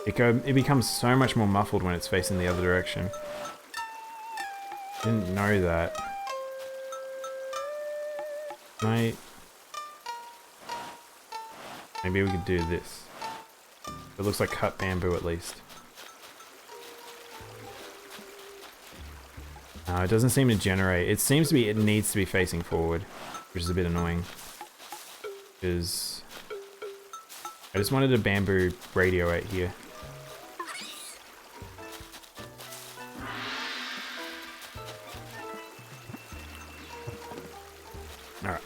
Speaker 1: It becomes so much more muffled when it's facing the other direction. Didn't know that. Maybe we could do this. It looks like cut bamboo at least. No, it doesn't seem to generate. It seems to be, it needs to be facing forward, which is a bit annoying. Because I just wanted a bamboo radio right here. Alright.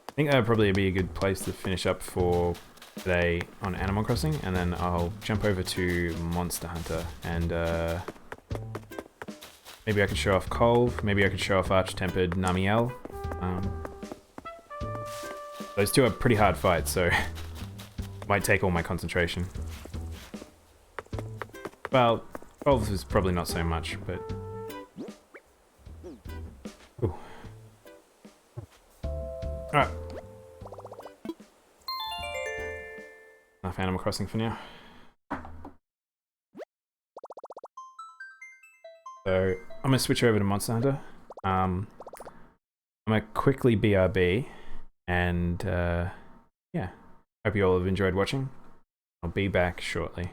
Speaker 1: I think that would probably be a good place to finish up for today on Animal Crossing, and then I'll jump over to Monster Hunter, and maybe I could show off Colv, maybe I could show off Arch-Tempered Namiel. Those two are pretty hard fights, so might take all my concentration. Well, Colv is probably not so much, but... Ooh. Alright. Enough Animal Crossing for now. So, I'm gonna switch over to Monster Hunter. I'm gonna quickly BRB, and yeah, hope you all have enjoyed watching. I'll be back shortly.